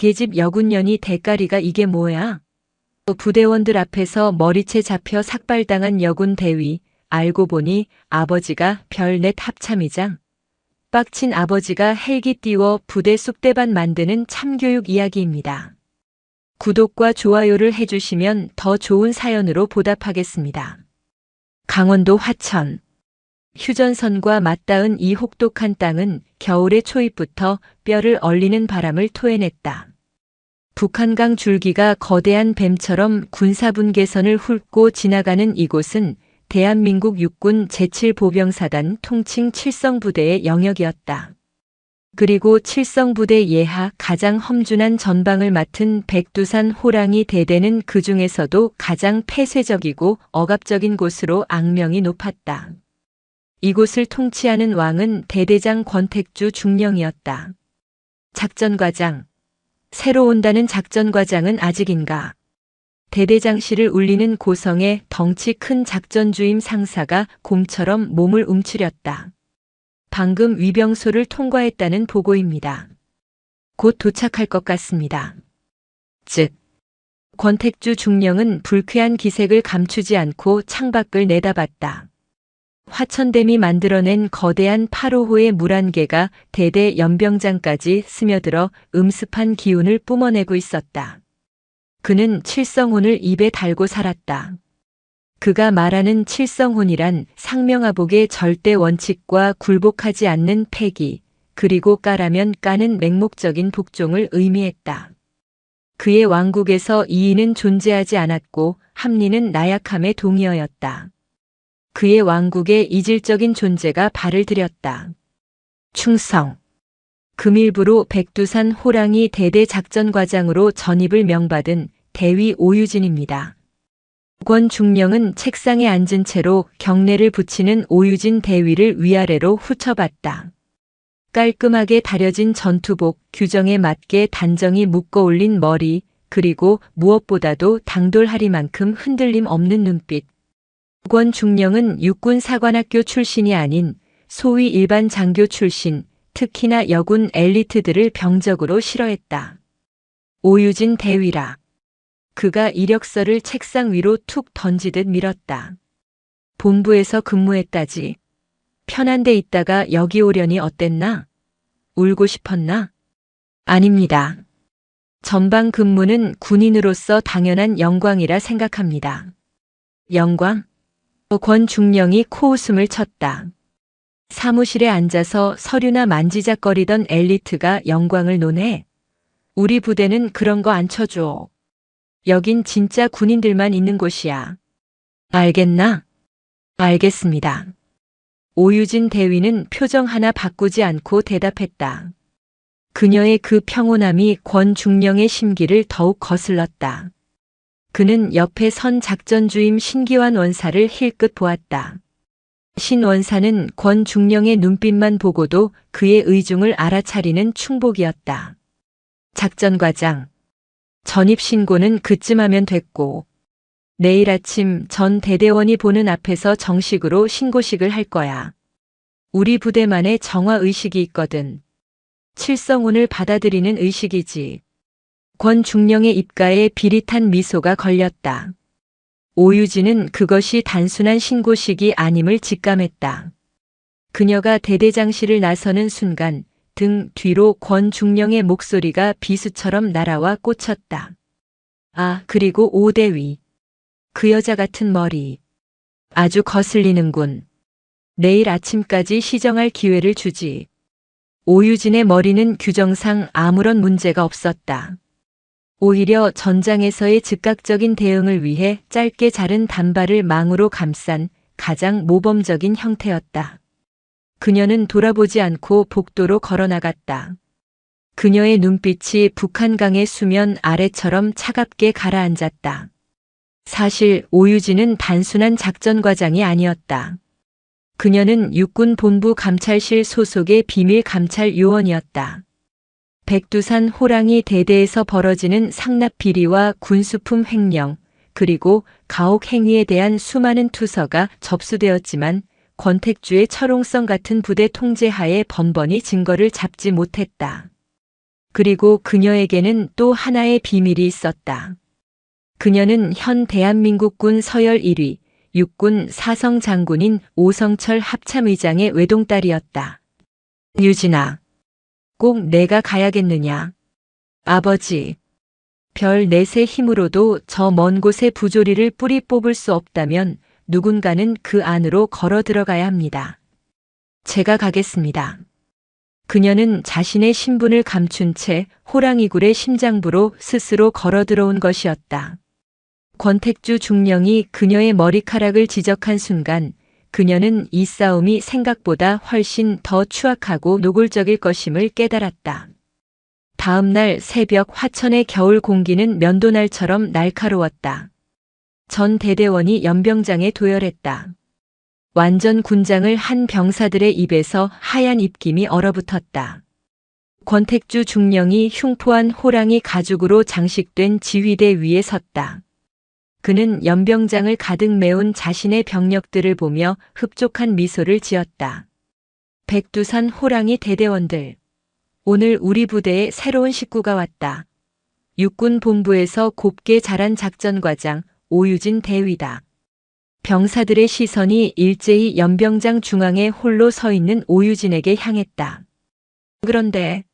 계집 여군년이 대가리가 이게 뭐야? 부대원들 앞에서 머리채 잡혀 삭발당한 여군 대위. 알고 보니 아버지가 별넷 합참의장. 빡친 아버지가 헬기 띄워 부대 쑥대밭 만드는 참교육 이야기입니다. 구독과 좋아요를 해주시면 더 좋은 사연으로 보답하겠습니다. 강원도 화천. 휴전선과 맞닿은 이 혹독한 땅은 겨울의 초입부터 뼈를 얼리는 바람을 토해냈다. 북한강 줄기가 거대한 뱀처럼 군사분계선을 훑고 지나가는 이곳은 대한민국 육군 제7보병사단 통칭 칠성부대의 영역이었다. 그리고 칠성부대 예하 가장 험준한 전방을 맡은 백두산 호랑이 대대는 그 중에서도 가장 폐쇄적이고 억압적인 곳으로 악명이 높았다. 이곳을 통치하는 왕은 대대장 권택주 중령이었다. 작전과장. 새로 온다는 작전과장은 아직인가? 대대장실을 울리는 고성에 덩치 큰 작전주임 상사가 곰처럼 몸을 움츠렸다. 방금 위병소를 통과했다는 보고입니다. 곧 도착할 것 같습니다. 즉, 권택주 중령은 불쾌한 기색을 감추지 않고 창밖을 내다봤다. 화천댐이 만들어낸 거대한 8호호의 물 한 개가 대대 연병장까지 스며들어 음습한 기운을 뿜어내고 있었다. 그는 칠성혼을 입에 달고 살았다. 그가 말하는 칠성혼이란 상명하복의 절대 원칙과 굴복하지 않는 패기, 그리고 까라면 까는 맹목적인 복종을 의미했다. 그의 왕국에서 이의는 존재하지 않았고 합리는 나약함의 동의어였다. 그의 왕국에 이질적인 존재가 발을 들였다. 충성. 금일부로 백두산 호랑이 대대 작전과장으로 전입을 명받은 대위 오유진입니다. 권 중령은 책상에 앉은 채로 경례를 붙이는 오유진 대위를 위아래로 훑어봤다. 깔끔하게 다려진 전투복, 규정에 맞게 단정히 묶어 올린 머리, 그리고 무엇보다도 당돌하리만큼 흔들림 없는 눈빛. 권 중령은 육군사관학교 출신이 아닌 소위 일반 장교 출신, 특히나 여군 엘리트들을 병적으로 싫어했다. 오유진 대위라. 그가 이력서를 책상 위로 툭 던지듯 밀었다. 본부에서 근무했다지. 편한 데 있다가 여기 오려니 어땠나? 울고 싶었나? 아닙니다. 전방 근무는 군인으로서 당연한 영광이라 생각합니다. 영광? 권 중령이 코웃음을 쳤다. 사무실에 앉아서 서류나 만지작거리던 엘리트가 영광을 논해? 우리 부대는 그런 거 안 쳐줘. 여긴 진짜 군인들만 있는 곳이야. 알겠나? 알겠습니다. 오유진 대위는 표정 하나 바꾸지 않고 대답했다. 그녀의 그 평온함이 권 중령의 심기를 더욱 거슬렀다. 그는 옆에 선 작전주임 신기환 원사를 힐끗 보았다. 신 원사는 권 중령의 눈빛만 보고도 그의 의중을 알아차리는 충복이었다. 작전과장. 전입신고는 그쯤 하면 됐고, 내일 아침 전 대대원이 보는 앞에서 정식으로 신고식을 할 거야. 우리 부대만의 정화의식이 있거든. 칠성혼을 받아들이는 의식이지. 권 중령의 입가에 비릿한 미소가 걸렸다. 오유진은 그것이 단순한 신고식이 아님을 직감했다. 그녀가 대대장실을 나서는 순간 등 뒤로 권 중령의 목소리가 비수처럼 날아와 꽂혔다. 아, 그리고 오대위. 그 여자 같은 머리. 아주 거슬리는군. 내일 아침까지 시정할 기회를 주지. 오유진의 머리는 규정상 아무런 문제가 없었다. 오히려 전장에서의 즉각적인 대응을 위해 짧게 자른 단발을 망으로 감싼 가장 모범적인 형태였다. 그녀는 돌아보지 않고 복도로 걸어나갔다. 그녀의 눈빛이 북한강의 수면 아래처럼 차갑게 가라앉았다. 사실 오유진은 단순한 작전과장이 아니었다. 그녀는 육군본부 감찰실 소속의 비밀 감찰 요원이었다. 백두산 호랑이 대대에서 벌어지는 상납 비리와 군수품 횡령, 그리고 가혹 행위에 대한 수많은 투서가 접수되었지만 권택주의 철옹성 같은 부대 통제하에 번번이 증거를 잡지 못했다. 그리고 그녀에게는 또 하나의 비밀이 있었다. 그녀는 현 대한민국군 서열 1위, 육군 사성 장군인 오성철 합참의장의 외동딸이었다. 유진아, 꼭 내가 가야겠느냐? 아버지, 별 넷의 힘으로도 저 먼 곳에 부조리를 뿌리 뽑을 수 없다면 누군가는 그 안으로 걸어 들어가야 합니다. 제가 가겠습니다. 그녀는 자신의 신분을 감춘 채 호랑이굴의 심장부로 스스로 걸어 들어온 것이었다. 권택주 중령이 그녀의 머리카락을 지적한 순간 그녀는 이 싸움이 생각보다 훨씬 더 추악하고 노골적일 것임을 깨달았다. 다음 날 새벽 화천의 겨울 공기는 면도날처럼 날카로웠다. 전 대대원이 연병장에 도열했다. 완전 군장을 한 병사들의 입에서 하얀 입김이 얼어붙었다. 권택주 중령이 흉포한 호랑이 가죽으로 장식된 지휘대 위에 섰다. 그는 연병장을 가득 메운 자신의 병력들을 보며 흡족한 미소를 지었다. 백두산 호랑이 대대원들, 오늘 우리 부대에 새로운 식구가 왔다. 육군 본부에서 곱게 자란 작전과장 오유진 대위다. 병사들의 시선이 일제히 연병장 중앙에 홀로 서 있는 오유진에게 향했다. 그런데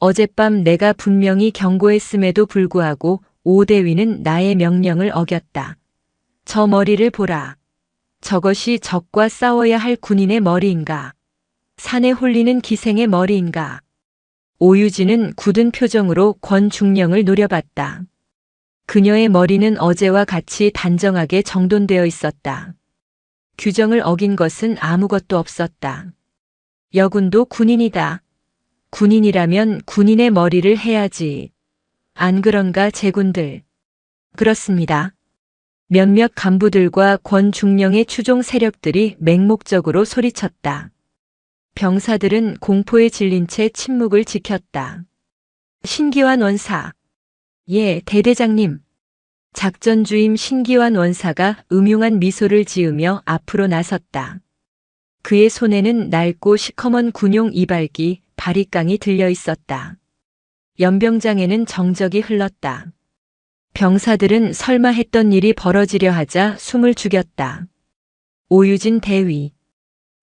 어젯밤 내가 분명히 경고했음에도 불구하고 오 대위는 나의 명령을 어겼다. 저 머리를 보라. 저것이 적과 싸워야 할 군인의 머리인가? 산에 홀리는 기생의 머리인가? 오유진은 굳은 표정으로 권 중령을 노려봤다. 그녀의 머리는 어제와 같이 단정하게 정돈되어 있었다. 규정을 어긴 것은 아무것도 없었다. 여군도 군인이다. 군인이라면 군인의 머리를 해야지. 안 그런가 제군들? 그렇습니다. 몇몇 간부들과 권 중령의 추종 세력들이 맹목적으로 소리쳤다. 병사들은 공포에 질린 채 침묵을 지켰다. 신기환 원사. 예, 대대장님. 작전주임 신기환 원사가 음흉한 미소를 지으며 앞으로 나섰다. 그의 손에는 낡고 시커먼 군용 이발기, 바리깡이 들려 있었다. 연병장에는 정적이 흘렀다. 병사들은 설마 했던 일이 벌어지려 하자 숨을 죽였다. 오유진 대위.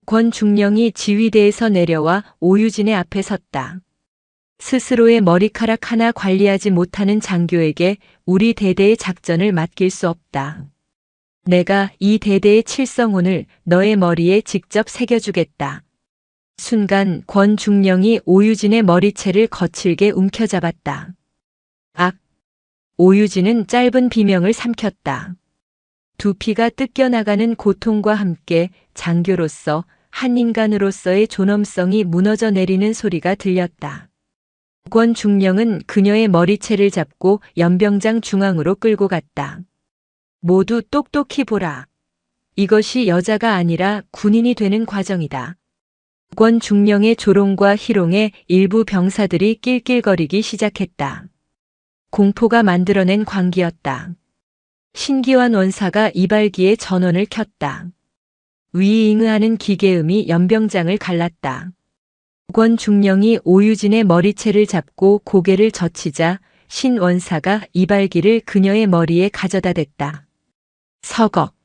권 중령이 지휘대에서 내려와 오유진의 앞에 섰다. 스스로의 머리카락 하나 관리하지 못하는 장교에게 우리 대대의 작전을 맡길 수 없다. 내가 이 대대의 칠성운을 너의 머리에 직접 새겨주겠다. 순간 권 중령이 오유진의 머리채를 거칠게 움켜잡았다. 악! 오유진은 짧은 비명을 삼켰다. 두피가 뜯겨나가는 고통과 함께 장교로서 한 인간으로서의 존엄성이 무너져 내리는 소리가 들렸다. 권 중령은 그녀의 머리채를 잡고 연병장 중앙으로 끌고 갔다. 모두 똑똑히 보라. 이것이 여자가 아니라 군인이 되는 과정이다. 권 중령의 조롱과 희롱에 일부 병사들이 낄낄거리기 시작했다. 공포가 만들어낸 광기였다. 신기환 원사가 이발기에 전원을 켰다. 위잉하는 기계음이 연병장을 갈랐다. 권 중령이 오유진의 머리채를 잡고 고개를 젖히자 신 원사가 이발기를 그녀의 머리에 가져다 댔다. 서걱.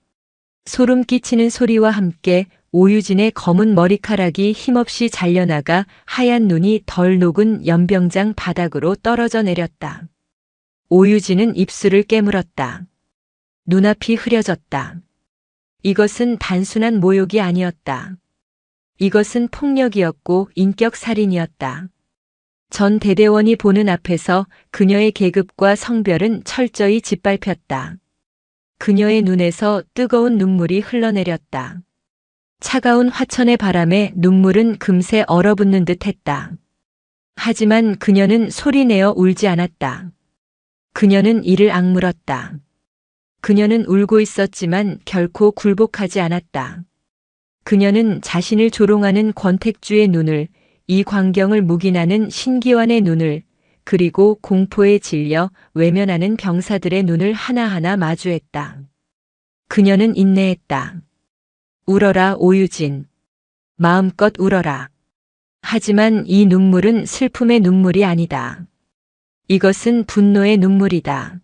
소름 끼치는 소리와 함께 오유진의 검은 머리카락이 힘없이 잘려나가 하얀 눈이 덜 녹은 연병장 바닥으로 떨어져 내렸다. 오유진은 입술을 깨물었다. 눈앞이 흐려졌다. 이것은 단순한 모욕이 아니었다. 이것은 폭력이었고 인격살인이었다. 전 대대원이 보는 앞에서 그녀의 계급과 성별은 철저히 짓밟혔다. 그녀의 눈에서 뜨거운 눈물이 흘러내렸다. 차가운 화천의 바람에 눈물은 금세 얼어붙는 듯 했다. 하지만 그녀는 소리내어 울지 않았다. 그녀는 이를 악물었다. 그녀는 울고 있었지만 결코 굴복하지 않았다. 그녀는 자신을 조롱하는 권택주의 눈을, 이 광경을 묵인하는 신기환의 눈을, 그리고 공포에 질려 외면하는 병사들의 눈을 하나하나 마주했다. 그녀는 인내했다. 울어라 오유진. 마음껏 울어라. 하지만 이 눈물은 슬픔의 눈물이 아니다. 이것은 분노의 눈물이다.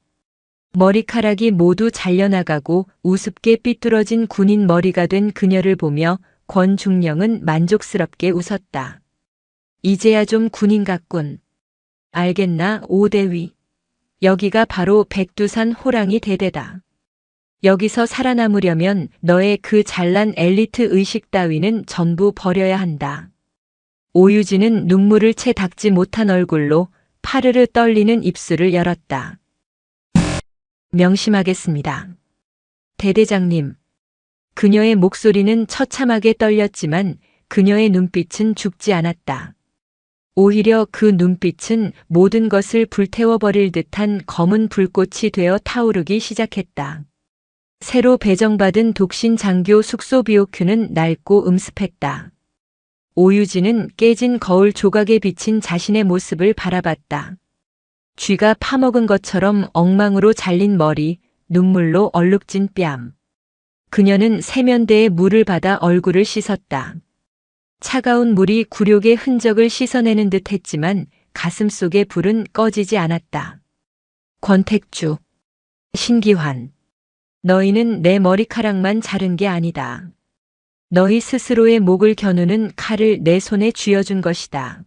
머리카락이 모두 잘려나가고 우습게 삐뚤어진 군인 머리가 된 그녀를 보며 권중령은 만족스럽게 웃었다. 이제야 좀 군인 같군. 알겠나, 오대위. 여기가 바로 백두산 호랑이 대대다. 여기서 살아남으려면 너의 그 잘난 엘리트 의식 따위는 전부 버려야 한다. 오유진은 눈물을 채 닦지 못한 얼굴로 파르르 떨리는 입술을 열었다. 명심하겠습니다. 대대장님. 그녀의 목소리는 처참하게 떨렸지만 그녀의 눈빛은 죽지 않았다. 오히려 그 눈빛은 모든 것을 불태워버릴 듯한 검은 불꽃이 되어 타오르기 시작했다. 새로 배정받은 독신 장교 숙소 비오큐는 낡고 음습했다. 오유진은 깨진 거울 조각에 비친 자신의 모습을 바라봤다. 쥐가 파먹은 것처럼 엉망으로 잘린 머리, 눈물로 얼룩진 뺨. 그녀는 세면대에 물을 받아 얼굴을 씻었다. 차가운 물이 굴욕의 흔적을 씻어내는 듯 했지만 가슴 속의 불은 꺼지지 않았다. 권택주, 신기환. 너희는 내 머리카락만 자른 게 아니다. 너희 스스로의 목을 겨누는 칼을 내 손에 쥐어준 것이다.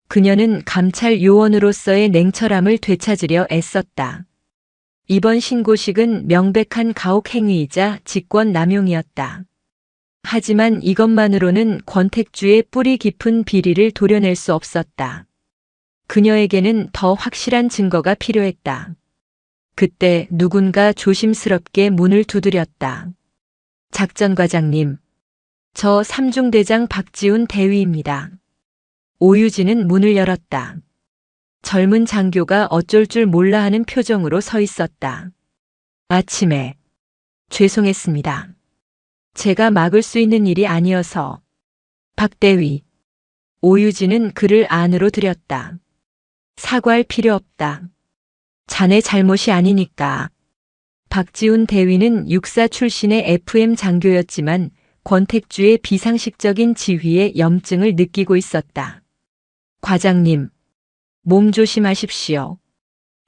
그녀는 감찰 요원으로서의 냉철함을 되찾으려 애썼다. 이번 신고식은 명백한 가혹 행위이자 직권 남용이었다. 하지만 이것만으로는 권택주의 뿌리 깊은 비리를 도려낼 수 없었다. 그녀에게는 더 확실한 증거가 필요했다. 그때 누군가 조심스럽게 문을 두드렸다. 작전과장님, 저 삼중대장 박지훈 대위입니다. 오유진은 문을 열었다. 젊은 장교가 어쩔 줄 몰라 하는 표정으로 서 있었다. 아침에 죄송했습니다. 제가 막을 수 있는 일이 아니어서. 박 대위. 오유진은 그를 안으로 들였다. 사과할 필요 없다. 자네 잘못이 아니니까. 박지훈 대위는 육사 출신의 FM 장교였지만 권택주의 비상식적인 지휘에 염증을 느끼고 있었다. 과장님, 몸 조심하십시오.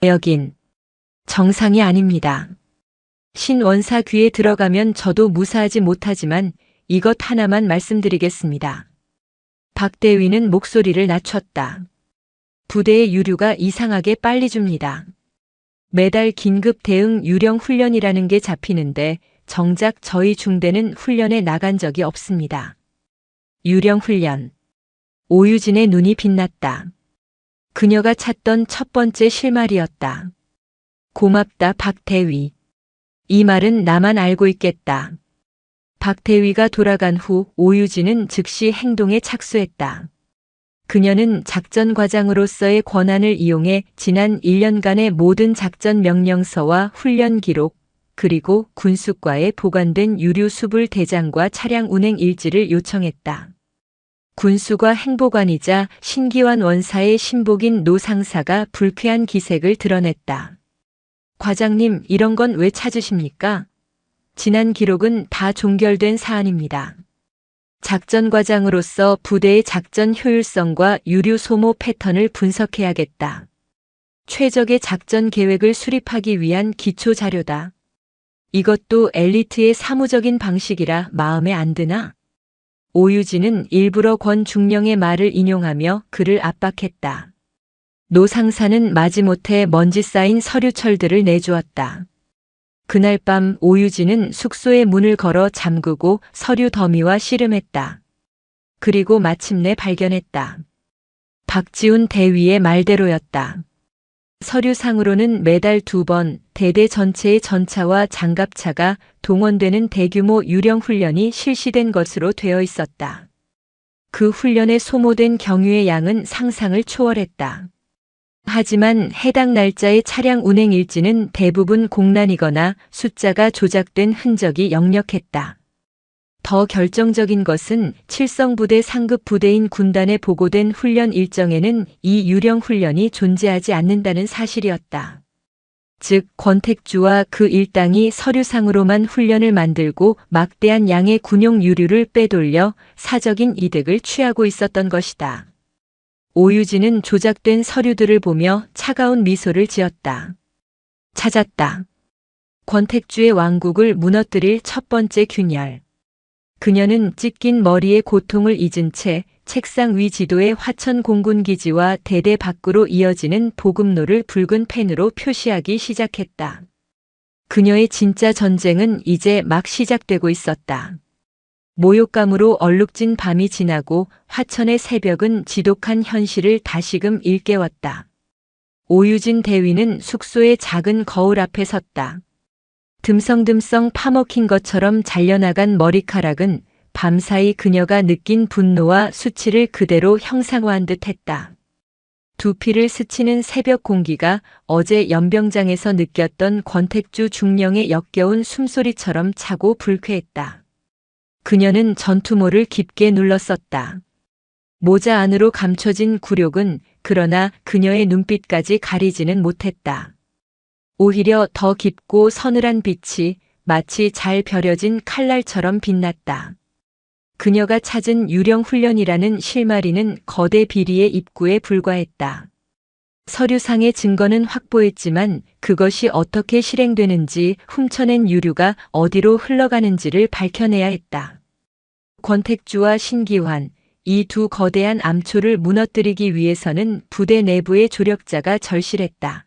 여긴 정상이 아닙니다. 신원사 귀에 들어가면 저도 무사하지 못하지만 이것 하나만 말씀드리겠습니다. 박 대위는 목소리를 낮췄다. 부대의 유류가 이상하게 빨리 줍니다. 매달 긴급 대응 유령 훈련이라는 게 잡히는데 정작 저희 중대는 훈련에 나간 적이 없습니다. 유령 훈련. 오유진의 눈이 빛났다. 그녀가 찾던 첫 번째 실마리였다. 고맙다, 박 대위. 이 말은 나만 알고 있겠다. 박 대위가 돌아간 후 오유진은 즉시 행동에 착수했다. 그녀는 작전과장으로서의 권한을 이용해 지난 1년간의 모든 작전 명령서와 훈련 기록, 그리고 군수과에 보관된 유류 수불 대장과 차량 운행 일지를 요청했다. 군수과 행보관이자 신기환 원사의 신복인 노 상사가 불쾌한 기색을 드러냈다. 과장님, 이런 건 왜 찾으십니까? 지난 기록은 다 종결된 사안입니다. 작전과장으로서 부대의 작전 효율성과 유류 소모 패턴을 분석해야겠다. 최적의 작전 계획을 수립하기 위한 기초 자료다. 이것도 엘리트의 사무적인 방식이라 마음에 안 드나? 오유진은 일부러 권중령의 말을 인용하며 그를 압박했다. 노 상사는 마지못해 먼지 쌓인 서류철들을 내주었다. 그날 밤 오유진은 숙소의 문을 걸어 잠그고 서류 더미와 씨름했다. 그리고 마침내 발견했다. 박지훈 대위의 말대로였다. 서류상으로는 매달 2번 대대 전체의 전차와 장갑차가 동원되는 대규모 유령 훈련이 실시된 것으로 되어 있었다. 그 훈련에 소모된 경유의 양은 상상을 초월했다. 하지만 해당 날짜의 차량 운행 일지는 대부분 공란이거나 숫자가 조작된 흔적이 역력했다. 더 결정적인 것은 칠성부대 상급 부대인 군단에 보고된 훈련 일정에는 이 유령 훈련이 존재하지 않는다는 사실이었다. 즉 권택주와 그 일당이 서류상으로만 훈련을 만들고 막대한 양의 군용 유류를 빼돌려 사적인 이득을 취하고 있었던 것이다. 오유진은 조작된 서류들을 보며 차가운 미소를 지었다. 찾았다. 권택주의 왕국을 무너뜨릴 첫 번째 균열. 그녀는 찢긴 머리의 고통을 잊은 채 책상 위 지도에 화천 공군기지와 대대 밖으로 이어지는 보급로를 붉은 펜으로 표시하기 시작했다. 그녀의 진짜 전쟁은 이제 막 시작되고 있었다. 모욕감으로 얼룩진 밤이 지나고 화천의 새벽은 지독한 현실을 다시금 일깨웠다. 오유진 대위는 숙소의 작은 거울 앞에 섰다. 듬성듬성 파먹힌 것처럼 잘려나간 머리카락은 밤사이 그녀가 느낀 분노와 수치를 그대로 형상화한 듯 했다. 두피를 스치는 새벽 공기가 어제 연병장에서 느꼈던 권택주 중령의 역겨운 숨소리처럼 차고 불쾌했다. 그녀는 전투모를 깊게 눌렀었다. 모자 안으로 감춰진 굴욕은 그러나 그녀의 눈빛까지 가리지는 못했다. 오히려 더 깊고 서늘한 빛이 마치 잘 벼려진 칼날처럼 빛났다. 그녀가 찾은 유령 훈련이라는 실마리는 거대 비리의 입구에 불과했다. 서류상의 증거는 확보했지만 그것이 어떻게 실행되는지 훔쳐낸 유류가 어디로 흘러가는지를 밝혀내야 했다. 권택주와 신기환, 이 두 거대한 암초를 무너뜨리기 위해서는 부대 내부의 조력자가 절실했다.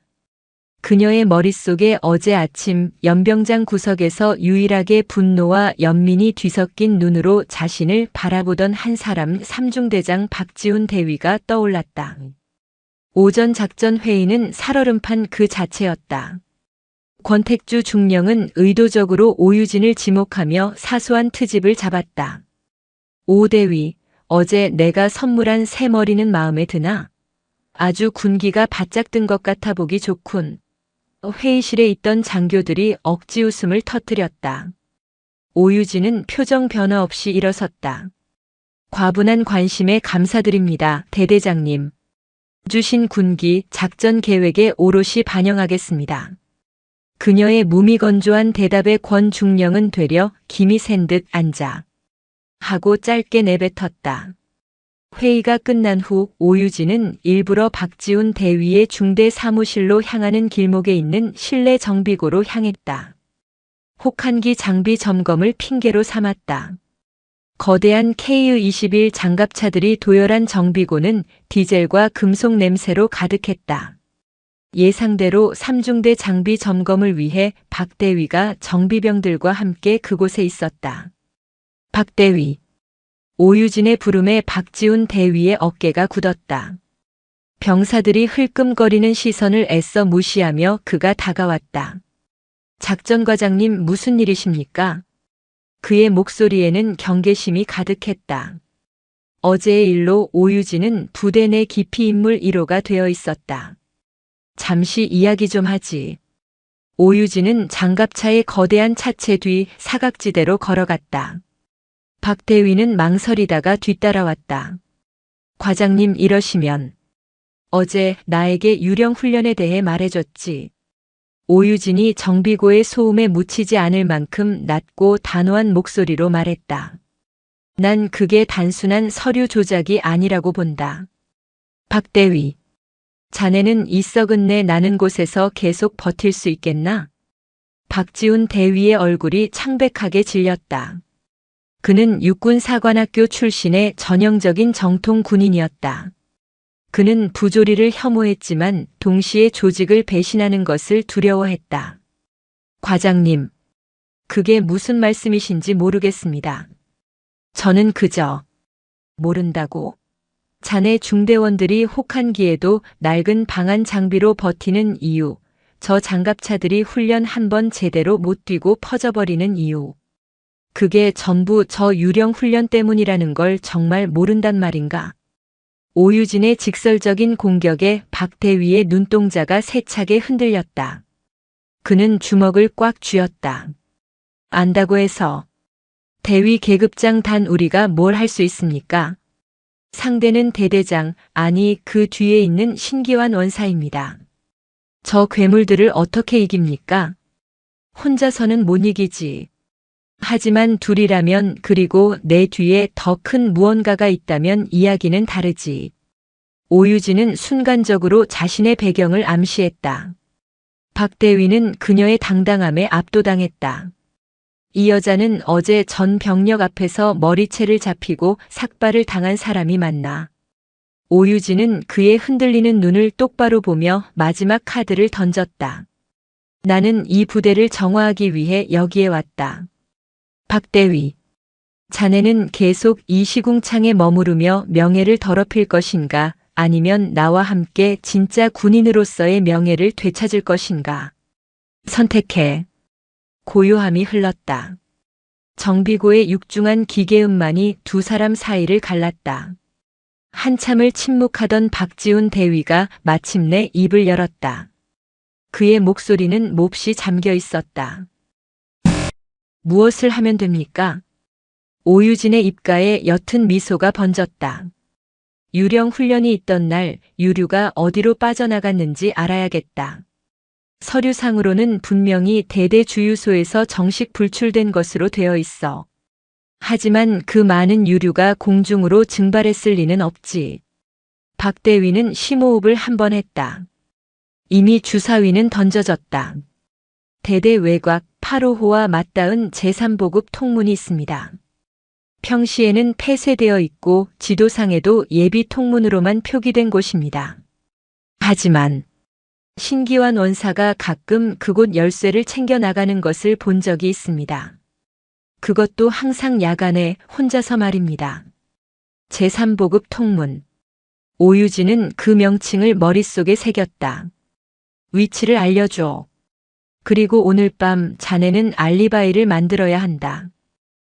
그녀의 머릿속에 어제 아침 연병장 구석에서 유일하게 분노와 연민이 뒤섞인 눈으로 자신을 바라보던 한 사람 삼중대장 박지훈 대위가 떠올랐다. 오전 작전 회의는 살얼음판 그 자체였다. 권택주 중령은 의도적으로 오유진을 지목하며 사소한 트집을 잡았다. 오 대위, 어제 내가 선물한 새 머리는 마음에 드나? 아주 군기가 바짝 든 것 같아 보기 좋군. 회의실에 있던 장교들이 억지 웃음을 터뜨렸다. 오유진은 표정 변화 없이 일어섰다. 과분한 관심에 감사드립니다, 대대장님. 주신 군기, 작전 계획에 오롯이 반영하겠습니다. 그녀의 무미건조한 대답에 권 중령은 되려 김이 샌 듯 앉아. 하고 짧게 내뱉었다. 회의가 끝난 후 오유진은 일부러 박지훈 대위의 중대 사무실로 향하는 길목에 있는 실내 정비고로 향했다. 혹한기 장비 점검을 핑계로 삼았다. 거대한 KU-21 장갑차들이 도열한 정비고는 디젤과 금속 냄새로 가득했다. 예상대로 3중대 장비 점검을 위해 박 대위가 정비병들과 함께 그곳에 있었다. 박 대위. 오유진의 부름에 박지훈 대위의 어깨가 굳었다. 병사들이 흘끔거리는 시선을 애써 무시하며 그가 다가왔다. 작전과장님 무슨 일이십니까? 그의 목소리에는 경계심이 가득했다. 어제의 일로 오유진은 부대 내 깊이 인물 1호가 되어 있었다. 잠시 이야기 좀 하지. 오유진은 장갑차의 거대한 차체 뒤 사각지대로 걸어갔다. 박 대위는 망설이다가 뒤따라왔다. 과장님 이러시면 어제 나에게 유령 훈련에 대해 말해줬지. 오유진이 정비고의 소음에 묻히지 않을 만큼 낮고 단호한 목소리로 말했다. 난 그게 단순한 서류 조작이 아니라고 본다. 박 대위, 자네는 이 썩은 내 나는 곳에서 계속 버틸 수 있겠나? 박지훈 대위의 얼굴이 창백하게 질렸다. 그는 육군사관학교 출신의 전형적인 정통 군인이었다. 그는 부조리를 혐오했지만 동시에 조직을 배신하는 것을 두려워했다. 과장님, 그게 무슨 말씀이신지 모르겠습니다. 저는 그저 모른다고. 자네 중대원들이 혹한기에도 낡은 방한 장비로 버티는 이유, 저 장갑차들이 훈련 한 번 제대로 못 뛰고 퍼져버리는 이유. 그게 전부 저 유령 훈련 때문이라는 걸 정말 모른단 말인가? 오유진의 직설적인 공격에 박 대위의 눈동자가 세차게 흔들렸다. 그는 주먹을 꽉 쥐었다. 안다고 해서 대위 계급장 단 우리가 뭘 할 수 있습니까? 상대는 대대장, 아니 그 뒤에 있는 신기환 원사입니다. 저 괴물들을 어떻게 이깁니까? 혼자서는 못 이기지. 하지만 둘이라면, 그리고 내 뒤에 더 큰 무언가가 있다면 이야기는 다르지. 오유진은 순간적으로 자신의 배경을 암시했다. 박대위는 그녀의 당당함에 압도당했다. 이 여자는 어제 전 병력 앞에서 머리채를 잡히고 삭발을 당한 사람이 맞나. 오유진은 그의 흔들리는 눈을 똑바로 보며 마지막 카드를 던졌다. 나는 이 부대를 정화하기 위해 여기에 왔다. 박대위, 자네는 계속 이 시궁창에 머무르며 명예를 더럽힐 것인가, 아니면 나와 함께 진짜 군인으로서의 명예를 되찾을 것인가. 선택해. 고요함이 흘렀다. 정비고의 육중한 기계음만이 두 사람 사이를 갈랐다. 한참을 침묵하던 박지훈 대위가 마침내 입을 열었다. 그의 목소리는 몹시 잠겨 있었다. 무엇을 하면 됩니까? 오유진의 입가에 옅은 미소가 번졌다. 유령 훈련이 있던 날 유류가 어디로 빠져나갔는지 알아야겠다. 서류상으로는 분명히 대대 주유소에서 정식 불출된 것으로 되어 있어. 하지만 그 많은 유류가 공중으로 증발했을 리는 없지. 박 대위는 심호흡을 한 번 했다. 이미 주사위는 던져졌다. 대대 외곽 8호호와 맞닿은 제3보급 통문이 있습니다. 평시에는 폐쇄되어 있고 지도상에도 예비 통문으로만 표기된 곳입니다. 하지만 신기환 원사가 가끔 그곳 열쇠를 챙겨 나가는 것을 본 적이 있습니다. 그것도 항상 야간에 혼자서 말입니다. 제3보급 통문. 오유진은 그 명칭을 머릿속에 새겼다. 위치를 알려줘. 그리고 오늘 밤 자네는 알리바이를 만들어야 한다.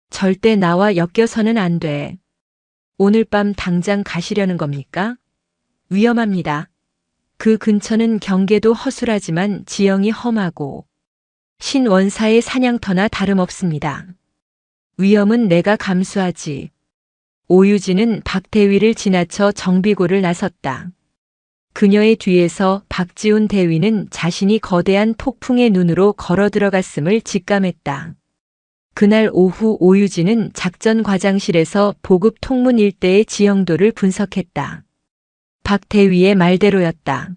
절대 나와 엮여서는 안 돼. 오늘 밤 당장 가시려는 겁니까? 위험합니다. 그 근처는 경계도 허술하지만 지형이 험하고 신원사의 사냥터나 다름없습니다. 위험은 내가 감수하지. 오유진은 박대위를 지나쳐 정비고를 나섰다. 그녀의 뒤에서 박지훈 대위는 자신이 거대한 폭풍의 눈으로 걸어 들어갔음을 직감했다. 그날 오후 오유진은 작전 과장실에서 보급 통문 일대의 지형도를 분석했다. 박 대위의 말대로였다.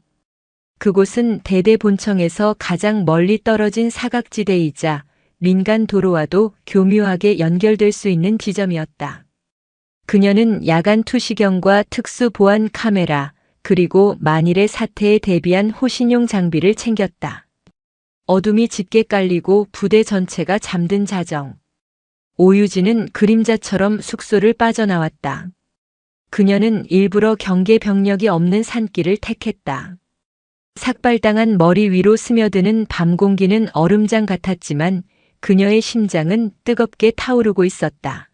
그곳은 대대 본청에서 가장 멀리 떨어진 사각지대이자 민간 도로와도 교묘하게 연결될 수 있는 지점이었다. 그녀는 야간 투시경과 특수 보안 카메라, 그리고 만일의 사태에 대비한 호신용 장비를 챙겼다. 어둠이 짙게 깔리고 부대 전체가 잠든 자정. 오유진은 그림자처럼 숙소를 빠져나왔다. 그녀는 일부러 경계 병력이 없는 산길을 택했다. 삭발당한 머리 위로 스며드는 밤 공기는 얼음장 같았지만 그녀의 심장은 뜨겁게 타오르고 있었다.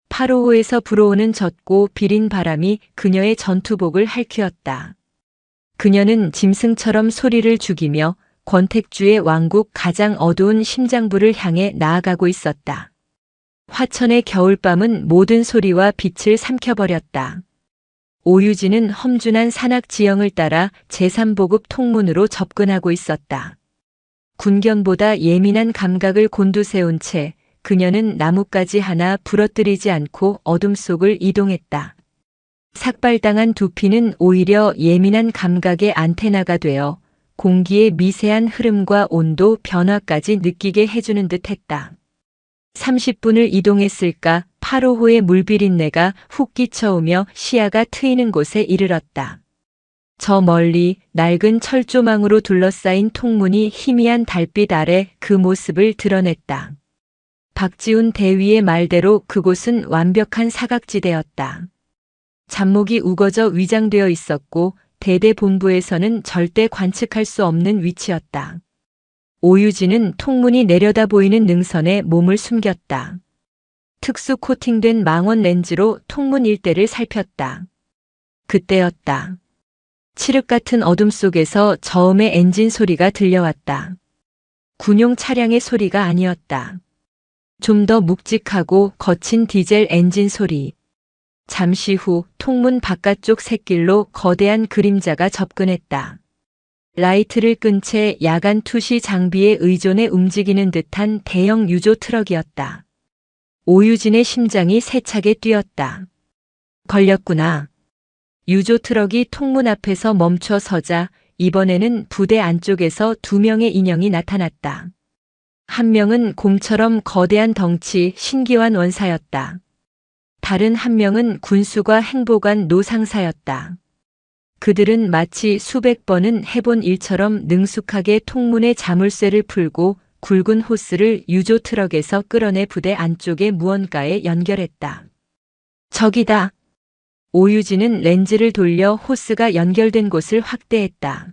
8호호에서 불어오는 젖고 비린 바람이 그녀의 전투복을 핥히었다. 그녀는 짐승처럼 소리를 죽이며 권택주의 왕국 가장 어두운 심장부를 향해 나아가고 있었다. 화천의 겨울밤은 모든 소리와 빛을 삼켜버렸다. 오유진은 험준한 산악 지형을 따라 제3보급 통문으로 접근하고 있었다. 군견보다 예민한 감각을 곤두세운 채 그녀는 나뭇가지 하나 부러뜨리지 않고 어둠 속을 이동했다. 삭발당한 두피는 오히려 예민한 감각의 안테나가 되어 공기의 미세한 흐름과 온도 변화까지 느끼게 해주는 듯 했다. 30분을 이동했을까 8호호의 물비린내가 훅 끼쳐오며 시야가 트이는 곳에 이르렀다. 저 멀리 낡은 철조망으로 둘러싸인 통문이 희미한 달빛 아래 그 모습을 드러냈다. 박지훈 대위의 말대로 그곳은 완벽한 사각지대였다. 잡목이 우거져 위장되어 있었고 대대 본부에서는 절대 관측할 수 없는 위치였다. 오유진은 통문이 내려다 보이는 능선에 몸을 숨겼다. 특수 코팅된 망원 렌즈로 통문 일대를 살폈다. 그때였다. 칠흑 같은 어둠 속에서 저음의 엔진 소리가 들려왔다. 군용 차량의 소리가 아니었다. 좀 더 묵직하고 거친 디젤 엔진 소리. 잠시 후 통문 바깥쪽 샛길로 거대한 그림자가 접근했다. 라이트를 끈 채 야간 투시 장비에 의존해 움직이는 듯한 대형 유조 트럭이었다. 오유진의 심장이 세차게 뛰었다. 걸렸구나. 유조 트럭이 통문 앞에서 멈춰 서자 이번에는 부대 안쪽에서 2명의 인형이 나타났다. 한 명은 곰처럼 거대한 덩치 신기환 원사였다. 다른 한 명은 군수과 행보관 노상사였다. 그들은 마치 수백 번은 해본 일처럼 능숙하게 통문의 자물쇠를 풀고 굵은 호스를 유조 트럭에서 끌어내 부대 안쪽의 무언가에 연결했다. 저기다. 오유진은 렌즈를 돌려 호스가 연결된 곳을 확대했다.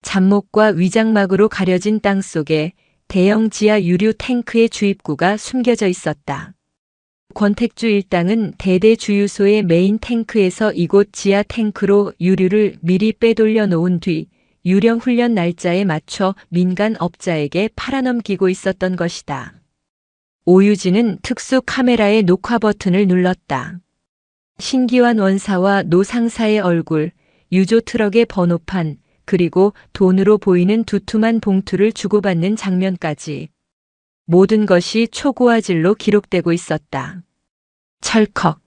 잡목과 위장막으로 가려진 땅 속에 대형 지하 유류 탱크의 주입구가 숨겨져 있었다. 권택주 일당은 대대 주유소의 메인 탱크에서 이곳 지하 탱크로 유류를 미리 빼돌려 놓은 뒤 유령 훈련 날짜에 맞춰 민간 업자에게 팔아넘기고 있었던 것이다. 오유진은 특수 카메라의 녹화 버튼을 눌렀다. 신기환 원사와 노 상사의 얼굴, 유조 트럭의 번호판, 그리고 돈으로 보이는 두툼한 봉투를 주고받는 장면까지. 모든 것이 초고화질로 기록되고 있었다. 철컥.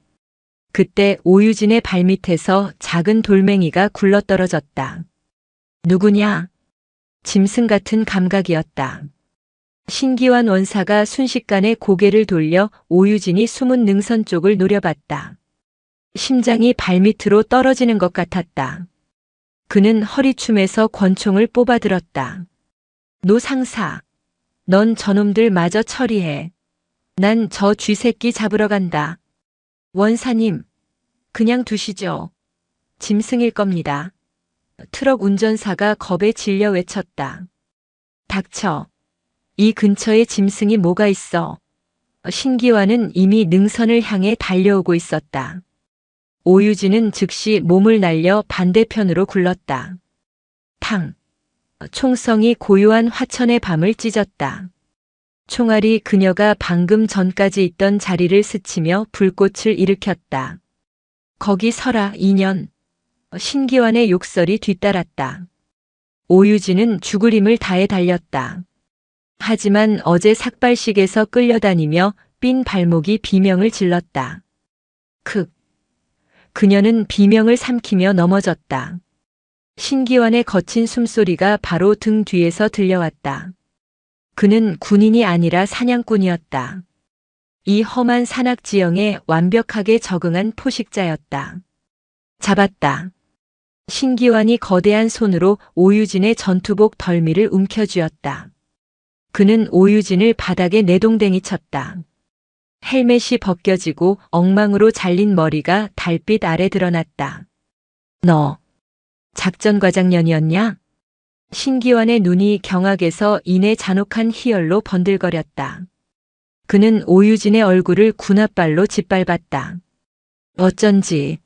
그때 오유진의 발밑에서 작은 돌멩이가 굴러떨어졌다. 누구냐? 짐승 같은 감각이었다. 신기환 원사가 순식간에 고개를 돌려 오유진이 숨은 능선 쪽을 노려봤다. 심장이 발밑으로 떨어지는 것 같았다. 그는 허리춤에서 권총을 뽑아들었다. 노 상사, 넌 저놈들 마저 처리해. 난 저 쥐새끼 잡으러 간다. 원사님, 그냥 두시죠. 짐승일 겁니다. 트럭 운전사가 겁에 질려 외쳤다. 닥쳐. 이 근처에 짐승이 뭐가 있어. 신기환은 이미 능선을 향해 달려오고 있었다. 오유진은 즉시 몸을 날려 반대편으로 굴렀다. 탕. 총성이 고요한 화천의 밤을 찢었다. 총알이 그녀가 방금 전까지 있던 자리를 스치며 불꽃을 일으켰다. 거기 서라, 인연. 신기환의 욕설이 뒤따랐다. 오유진은 죽을 힘을 다해 달렸다. 하지만 어제 삭발식에서 끌려다니며 삔 발목이 비명을 질렀다. 그녀는 비명을 삼키며 넘어졌다. 신기환의 거친 숨소리가 바로 등 뒤에서 들려왔다. 그는 군인이 아니라 사냥꾼이었다. 이 험한 산악 지형에 완벽하게 적응한 포식자였다. 잡았다. 신기환이 거대한 손으로 오유진의 전투복 덜미를 움켜쥐었다. 그는 오유진을 바닥에 내동댕이 쳤다. 헬멧이 벗겨지고 엉망으로 잘린 머리가 달빛 아래 드러났다. 너, 작전과장년이었냐? 신기환의 눈이 경악에서 이내 잔혹한 희열로 번들거렸다. 그는 오유진의 얼굴을 군홧발로 짓밟았다. 어쩐지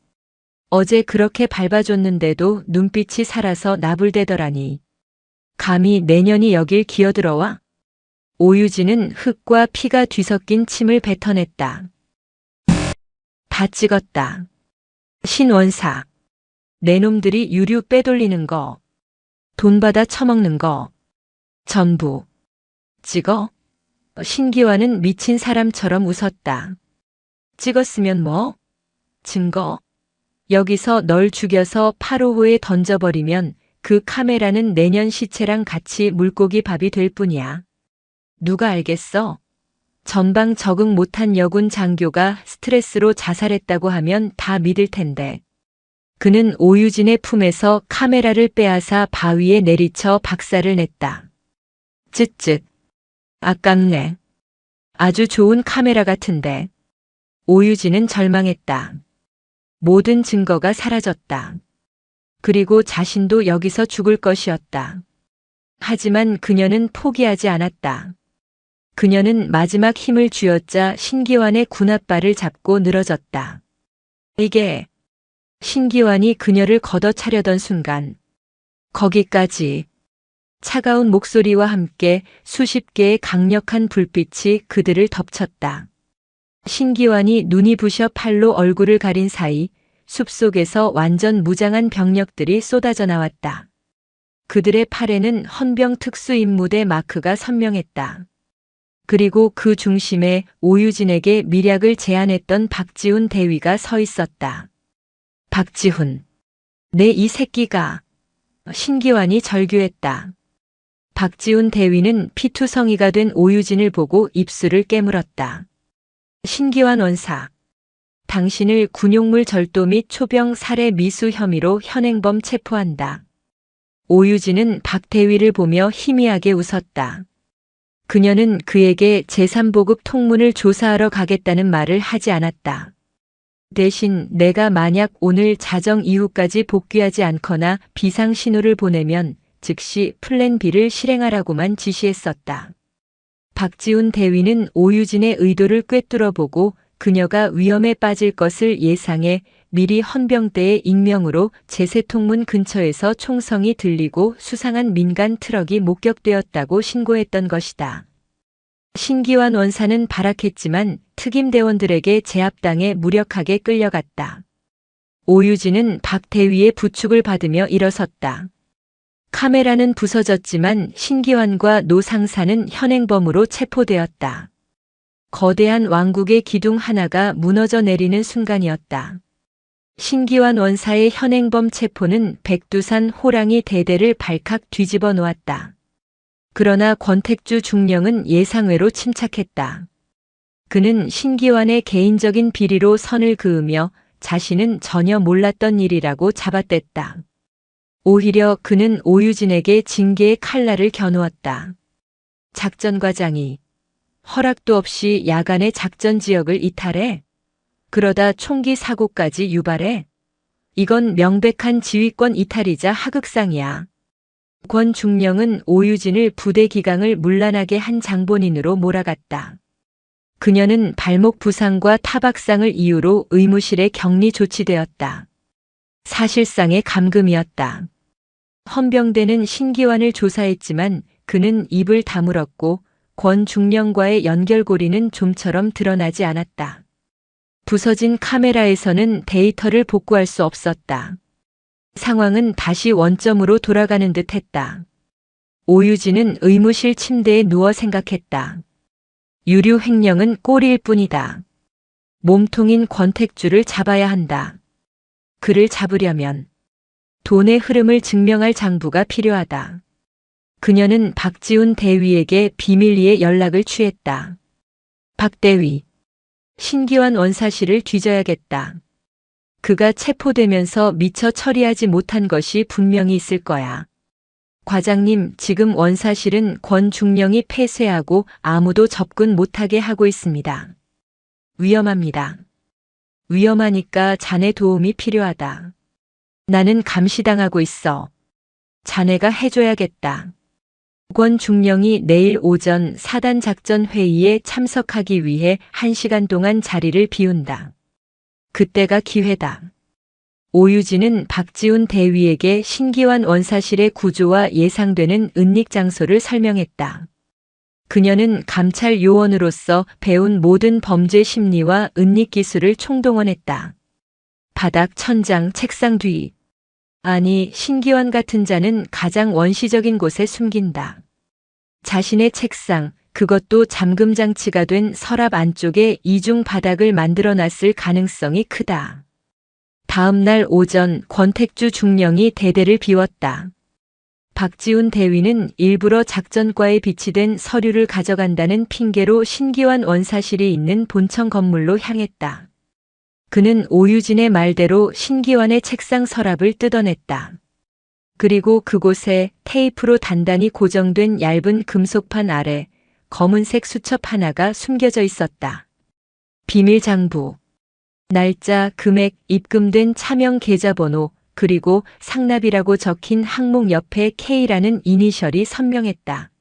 어제 그렇게 밟아줬는데도 눈빛이 살아서 나불대더라니. 감히 내년이 여길 기어들어와? 오유진은 흙과 피가 뒤섞인 침을 뱉어냈다. 다 찍었다. 신원사. 내 놈들이 유류 빼돌리는 거, 돈 받아 처먹는 거, 전부 찍어? 신기환은 미친 사람처럼 웃었다. 찍었으면 뭐? 증거? 여기서 널 죽여서 8호호에 던져버리면 그 카메라는 내년 시체랑 같이 물고기 밥이 될 뿐이야. 누가 알겠어? 전방 적응 못한 여군 장교가 스트레스로 자살했다고 하면 다 믿을 텐데. 그는 오유진의 품에서 카메라를 빼앗아 바위에 내리쳐 박살을 냈다. 쯧쯧. 아깝네. 아주 좋은 카메라 같은데. 오유진은 절망했다. 모든 증거가 사라졌다. 그리고 자신도 여기서 죽을 것이었다. 하지만 그녀는 포기하지 않았다. 그녀는 마지막 힘을 쥐어짜 신기환의 군홧발을 잡고 늘어졌다. 이게 신기환이 그녀를 걷어차려던 순간 거기까지 차가운 목소리와 함께 수십 개의 강력한 불빛이 그들을 덮쳤다. 신기환이 눈이 부셔 팔로 얼굴을 가린 사이 숲속에서 완전 무장한 병력들이 쏟아져 나왔다. 그들의 팔에는 헌병 특수임무대 마크가 선명했다. 그리고 그 중심에 오유진에게 밀약을 제안했던 박지훈 대위가 서 있었다. 박지훈. 내 이 새끼가. 신기환이 절규했다. 박지훈 대위는 피투성이가 된 오유진을 보고 입술을 깨물었다. 신기환 원사. 당신을 군용물 절도 및 초병 살해 미수 혐의로 현행범 체포한다. 오유진은 박 대위를 보며 희미하게 웃었다. 그녀는 그에게 제3보급 통문을 조사하러 가겠다는 말을 하지 않았다. 대신 내가 만약 오늘 자정 이후까지 복귀하지 않거나 비상 신호를 보내면 즉시 플랜 B를 실행하라고만 지시했었다. 박지훈 대위는 오유진의 의도를 꿰뚫어보고 그녀가 위험에 빠질 것을 예상해 미리 헌병대의 익명으로 제세통문 근처에서 총성이 들리고 수상한 민간 트럭이 목격되었다고 신고했던 것이다. 신기환 원사는 발악했지만 특임대원들에게 제압당해 무력하게 끌려갔다. 오유진은 박 대위의 부축을 받으며 일어섰다. 카메라는 부서졌지만 신기환과 노 상사는 현행범으로 체포되었다. 거대한 왕국의 기둥 하나가 무너져 내리는 순간이었다. 신기환 원사의 현행범 체포는 백두산 호랑이 대대를 발칵 뒤집어 놓았다. 그러나 권택주 중령은 예상외로 침착했다. 그는 신기환의 개인적인 비리로 선을 그으며 자신은 전혀 몰랐던 일이라고 잡아댔다. 오히려 그는 오유진에게 징계의 칼날을 겨누었다. 작전과장이 허락도 없이 야간에 작전 지역을 이탈해? 그러다 총기 사고까지 유발해? 이건 명백한 지휘권 이탈이자 하극상이야. 권 중령은 오유진을 부대 기강을 문란하게 한 장본인으로 몰아갔다. 그녀는 발목 부상과 타박상을 이유로 의무실에 격리 조치되었다. 사실상의 감금이었다. 헌병대는 신기환을 조사했지만 그는 입을 다물었고 권 중령과의 연결고리는 좀처럼 드러나지 않았다. 부서진 카메라에서는 데이터를 복구할 수 없었다. 상황은 다시 원점으로 돌아가는 듯 했다. 오유진은 의무실 침대에 누워 생각했다. 유류 횡령은 꼬리일 뿐이다. 몸통인 권택주를 잡아야 한다. 그를 잡으려면 돈의 흐름을 증명할 장부가 필요하다. 그녀는 박지훈 대위에게 비밀리에 연락을 취했다. 박 대위, 신기환 원사실을 뒤져야겠다. 그가 체포되면서 미처 처리하지 못한 것이 분명히 있을 거야. 과장님, 지금 원사실은 권 중령이 폐쇄하고 아무도 접근 못하게 하고 있습니다. 위험합니다. 위험하니까 자네 도움이 필요하다. 나는 감시당하고 있어. 자네가 해줘야겠다. 권 중령이 내일 오전 사단 작전 회의에 참석하기 위해 1시간 동안 자리를 비운다. 그때가 기회다. 오유진은 박지훈 대위에게 신기환 원사실의 구조와 예상되는 은닉 장소를 설명했다. 그녀는 감찰 요원으로서 배운 모든 범죄 심리와 은닉 기술을 총동원했다. 바닥, 천장, 책상 뒤. 아니, 신기환 같은 자는 가장 원시적인 곳에 숨긴다. 자신의 책상, 그것도 잠금 장치가 된 서랍 안쪽에 이중 바닥을 만들어 놨을 가능성이 크다. 다음 날 오전 권택주 중령이 대대를 비웠다. 박지훈 대위는 일부러 작전과에 비치된 서류를 가져간다는 핑계로 신기환 원사실이 있는 본청 건물로 향했다. 그는 오유진의 말대로 신기환의 책상 서랍을 뜯어냈다. 그리고 그곳에 테이프로 단단히 고정된 얇은 금속판 아래 검은색 수첩 하나가 숨겨져 있었다. 비밀 장부. 날짜, 금액, 입금된 차명 계좌번호, 그리고 상납이라고 적힌 항목 옆에 K라는 이니셜이 선명했다.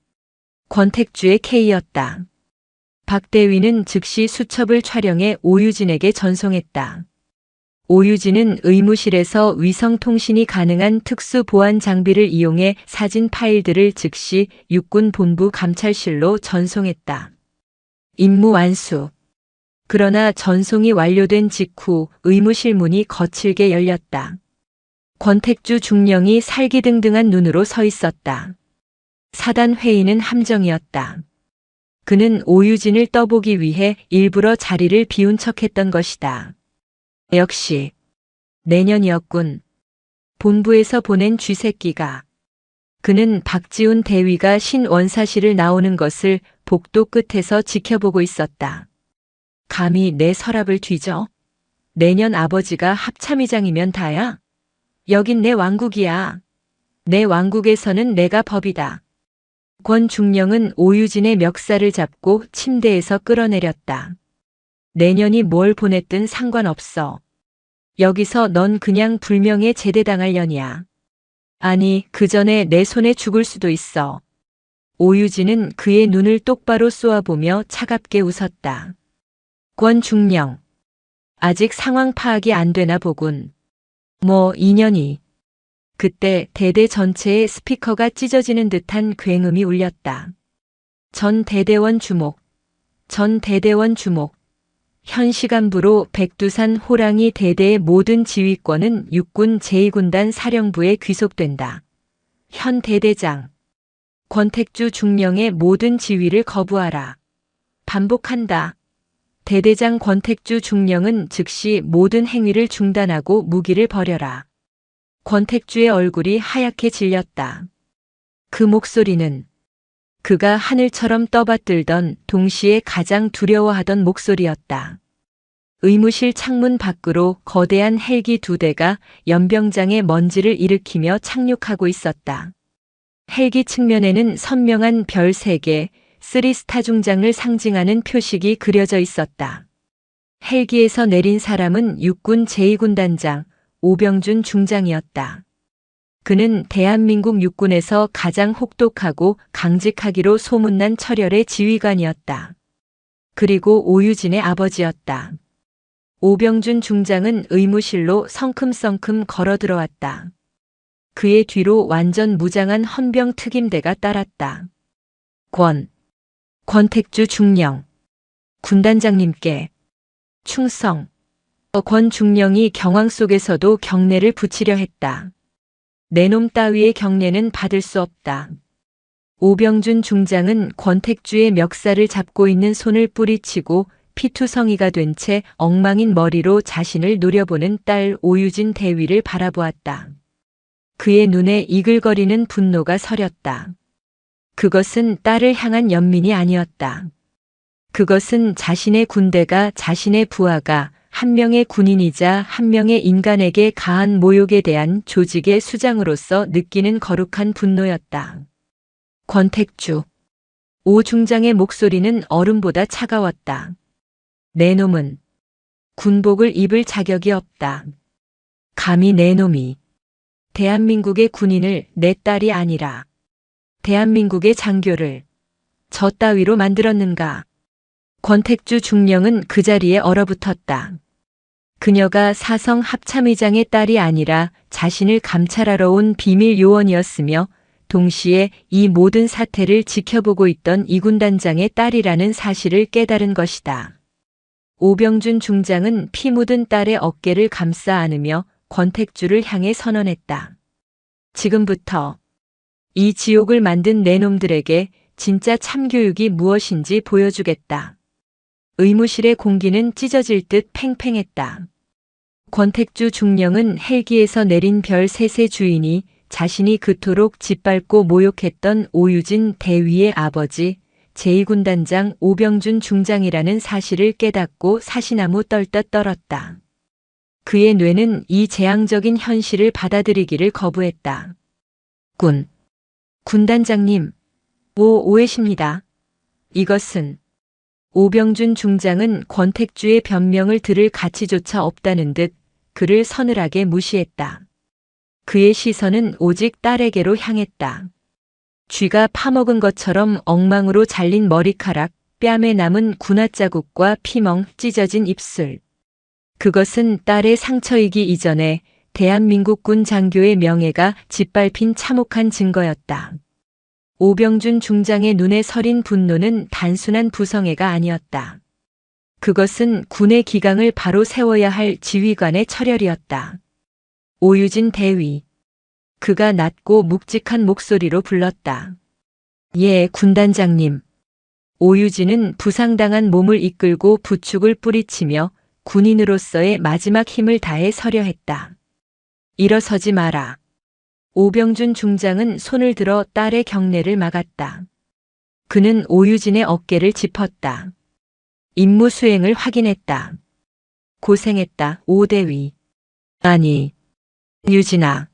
권택주의 K였다. 박 대위는 즉시 수첩을 촬영해 오유진에게 전송했다. 오유진은 의무실에서 위성통신이 가능한 특수 보안 장비를 이용해 사진 파일들을 즉시 육군본부 감찰실로 전송했다. 임무 완수. 그러나 전송이 완료된 직후 의무실 문이 거칠게 열렸다. 권택주 중령이 살기등등한 눈으로 서 있었다. 사단 회의는 함정이었다. 그는 오유진을 떠보기 위해 일부러 자리를 비운 척했던 것이다. 역시 내년이었군. 본부에서 보낸 쥐새끼가. 그는 박지훈 대위가 신원사실을 나오는 것을 복도 끝에서 지켜보고 있었다. 감히 내 서랍을 뒤져? 내년 아버지가 합참의장이면 다야? 여긴 내 왕국이야. 내 왕국에서는 내가 법이다. 권중령은 오유진의 멱살을 잡고 침대에서 끌어내렸다. 내년이 뭘 보냈든 상관없어. 여기서 넌 그냥 불명예 제대당할 년이야. 아니, 그 전에 내 손에 죽을 수도 있어. 오유진은 그의 눈을 똑바로 쏘아보며 차갑게 웃었다. 권중령. 아직 상황 파악이 안 되나 보군. 뭐 2년이. 그때 대대 전체에 스피커가 찢어지는 듯한 굉음이 울렸다. 전 대대원 주목. 전 대대원 주목. 현 시간부로 백두산 호랑이 대대의 모든 지휘권은 육군 제2군단 사령부에 귀속된다. 현 대대장. 권택주 중령의 모든 지휘를 거부하라. 반복한다. 대대장 권택주 중령은 즉시 모든 행위를 중단하고 무기를 버려라. 권택주의 얼굴이 하얗게 질렸다. 그 목소리는 그가 하늘처럼 떠받들던 동시에 가장 두려워하던 목소리였다. 의무실 창문 밖으로 거대한 헬기 2대가 연병장의 먼지를 일으키며 착륙하고 있었다. 헬기 측면에는 선명한 별 3개, 3스타 중장을 상징하는 표식이 그려져 있었다. 헬기에서 내린 사람은 육군 제2군단장 오병준 중장이었다. 그는 대한민국 육군에서 가장 혹독하고 강직하기로 소문난 철혈의 지휘관이었다. 그리고 오유진의 아버지였다. 오병준 중장은 의무실로 성큼성큼 걸어 들어왔다. 그의 뒤로 완전 무장한 헌병 특임대가 따랐다. 권택주 중령. 군단장님께 충성. 권 중령이 경황 속에서도 경례를 붙이려 했다. 내놈 따위의 경례는 받을 수 없다. 오병준 중장은 권택주의 멱살을 잡고 있는 손을 뿌리치고 피투성이가 된 채 엉망인 머리로 자신을 노려보는 딸 오유진 대위를 바라보았다. 그의 눈에 이글거리는 분노가 서렸다. 그것은 딸을 향한 연민이 아니었다. 그것은 자신의 군대가 자신의 부하가 한 명의 군인이자 한 명의 인간에게 가한 모욕에 대한 조직의 수장으로서 느끼는 거룩한 분노였다. 권택주. 오 중장의 목소리는 얼음보다 차가웠다. 내 놈은 군복을 입을 자격이 없다. 감히 내 놈이 대한민국의 군인을 내 딸이 아니라 대한민국의 장교를 저 따위로 만들었는가. 권택주 중령은 그 자리에 얼어붙었다. 그녀가 사성 합참의장의 딸이 아니라 자신을 감찰하러 온 비밀 요원이었으며 동시에 이 모든 사태를 지켜보고 있던 이 군단장의 딸이라는 사실을 깨달은 것이다. 오병준 중장은 피 묻은 딸의 어깨를 감싸 안으며 권택주를 향해 선언했다. 지금부터 이 지옥을 만든 내 놈들에게 진짜 참교육이 무엇인지 보여주겠다. 의무실의 공기는 찢어질 듯 팽팽했다. 권택주 중령은 헬기에서 내린 별 3세 주인이 자신이 그토록 짓밟고 모욕했던 오유진 대위의 아버지 제2군단장 오병준 중장이라는 사실을 깨닫고 사시나무 떨듯 떨었다. 그의 뇌는 이 재앙적인 현실을 받아들이기를 거부했다. 군단장님, 오해십니다. 이것은 오병준 중장은 권택주의 변명을 들을 가치조차 없다는 듯 그를 서늘하게 무시했다. 그의 시선은 오직 딸에게로 향했다. 쥐가 파먹은 것처럼 엉망으로 잘린 머리카락, 뺨에 남은 군화 자국과 피멍 찢어진 입술. 그것은 딸의 상처이기 이전에 대한민국 군 장교의 명예가 짓밟힌 참혹한 증거였다. 오병준 중장의 눈에 서린 분노는 단순한 부성애가 아니었다. 그것은 군의 기강을 바로 세워야 할 지휘관의 철혈이었다. 오유진 대위. 그가 낮고 묵직한 목소리로 불렀다. 예, 군단장님. 오유진은 부상당한 몸을 이끌고 부축을 뿌리치며 군인으로서의 마지막 힘을 다해 서려 했다. 일어서지 마라. 오병준 중장은 손을 들어 딸의 경례를 막았다. 그는 오유진의 어깨를 짚었다. 임무 수행을 확인했다. 고생했다, 오대위. 아니, 유진아.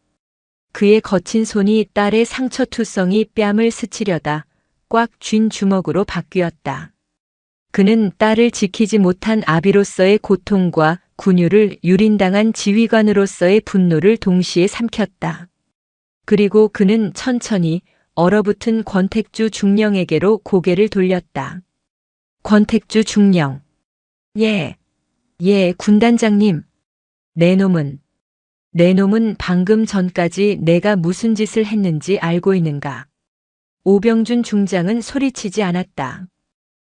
그의 거친 손이 딸의 상처투성이 뺨을 스치려다 꽉 쥔 주먹으로 바뀌었다. 그는 딸을 지키지 못한 아비로서의 고통과 군유를 유린당한 지휘관으로서의 분노를 동시에 삼켰다. 그리고 그는 천천히 얼어붙은 권택주 중령에게로 고개를 돌렸다. 권택주 중령. 예, 군단장님. 내 놈은 방금 전까지 내가 무슨 짓을 했는지 알고 있는가? 오병준 중장은 소리치지 않았다.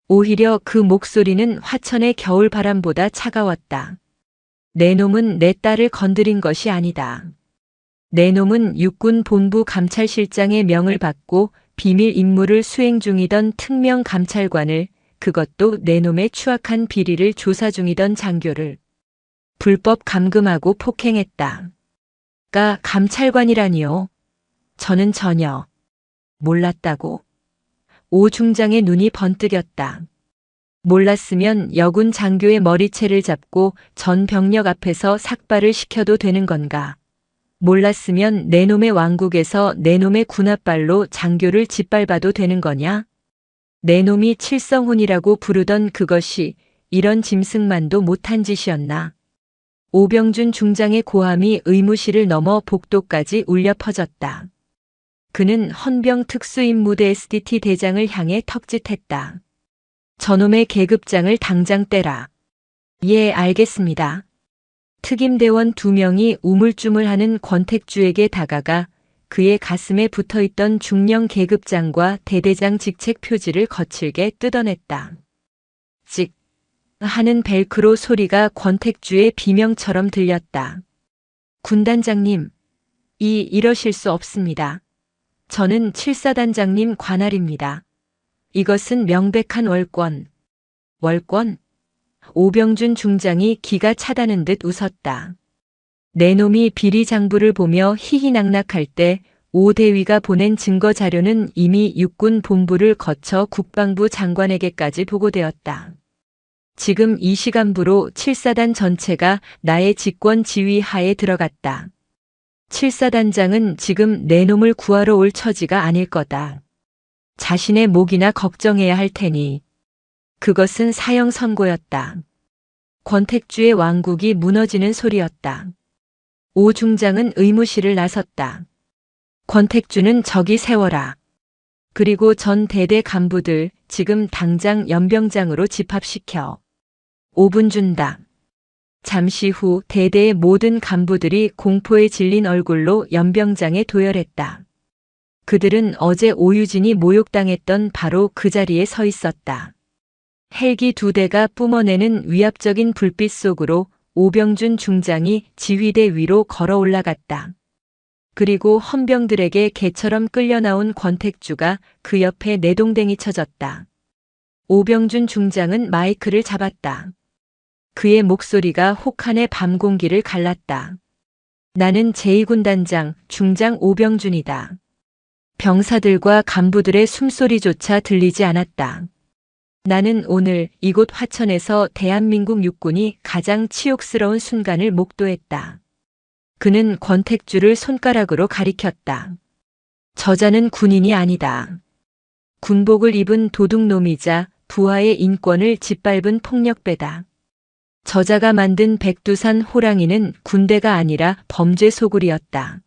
오히려 그 목소리는 화천의 겨울바람보다 차가웠다. 내 놈은 내 딸을 건드린 것이 아니다. 내 놈은 육군 본부 감찰실장의 명을 받고 비밀 임무를 수행 중이던 특명 감찰관을, 그것도 내 놈의 추악한 비리를 조사 중이던 장교를 불법 감금하고 폭행했다. 가 감찰관이라니요. 저는 전혀 몰랐다고. 오 중장의 눈이 번뜩였다. 몰랐으면 여군 장교의 머리채를 잡고 전 병력 앞에서 삭발을 시켜도 되는 건가? 몰랐으면 내 놈의 왕국에서 내 놈의 군홧발로 장교를 짓밟아도 되는 거냐? 내 놈이 칠성훈이라고 부르던 그것이 이런 짐승만도 못한 짓이었나? 오병준 중장의 고함이 의무실을 넘어 복도까지 울려 퍼졌다. 그는 헌병 특수임무대 SDT 대장을 향해 턱짓했다. 저놈의 계급장을 당장 떼라. 예, 알겠습니다. 특임대원 2명이 우물쭈물하는 권택주에게 다가가 그의 가슴에 붙어있던 중령 계급장과 대대장 직책 표지를 거칠게 뜯어냈다. 찍 하는 벨크로 소리가 권택주의 비명처럼 들렸다. 군단장님, 이러실 수 없습니다. 저는 7사단장님 관할입니다. 이것은 명백한 월권. 월권? 오병준 중장이 기가 차다는 듯 웃었다. 내 놈이 비리장부를 보며 희희낙낙할 때 오 대위가 보낸 증거 자료는 이미 육군 본부를 거쳐 국방부 장관에게까지 보고되었다. 지금 이 시간부로 7사단 전체가 나의 직권 지휘 하에 들어갔다. 7사단장은 지금 내 놈을 구하러 올 처지가 아닐 거다. 자신의 목이나 걱정해야 할 테니. 그것은 사형 선고였다. 권택주의 왕국이 무너지는 소리였다. 오 중장은 의무실을 나섰다. 권택주는 저기 세워라. 그리고 전 대대 간부들 지금 당장 연병장으로 집합시켜. 5분 준다. 잠시 후 대대의 모든 간부들이 공포에 질린 얼굴로 연병장에 도열했다. 그들은 어제 오유진이 모욕당했던 바로 그 자리에 서 있었다. 헬기 2대가 뿜어내는 위압적인 불빛 속으로 오병준 중장이 지휘대 위로 걸어 올라갔다. 그리고 헌병들에게 개처럼 끌려나온 권택주가 그 옆에 내동댕이 쳐졌다. 오병준 중장은 마이크를 잡았다. 그의 목소리가 혹한의 밤 공기를 갈랐다. 나는 제2군단장 중장 오병준이다. 병사들과 간부들의 숨소리조차 들리지 않았다. 나는 오늘 이곳 화천에서 대한민국 육군이 가장 치욕스러운 순간을 목도했다. 그는 권택주를 손가락으로 가리켰다. 저자는 군인이 아니다. 군복을 입은 도둑놈이자 부하의 인권을 짓밟은 폭력배다. 저자가 만든 백두산 호랑이는 군대가 아니라 범죄 소굴이었다.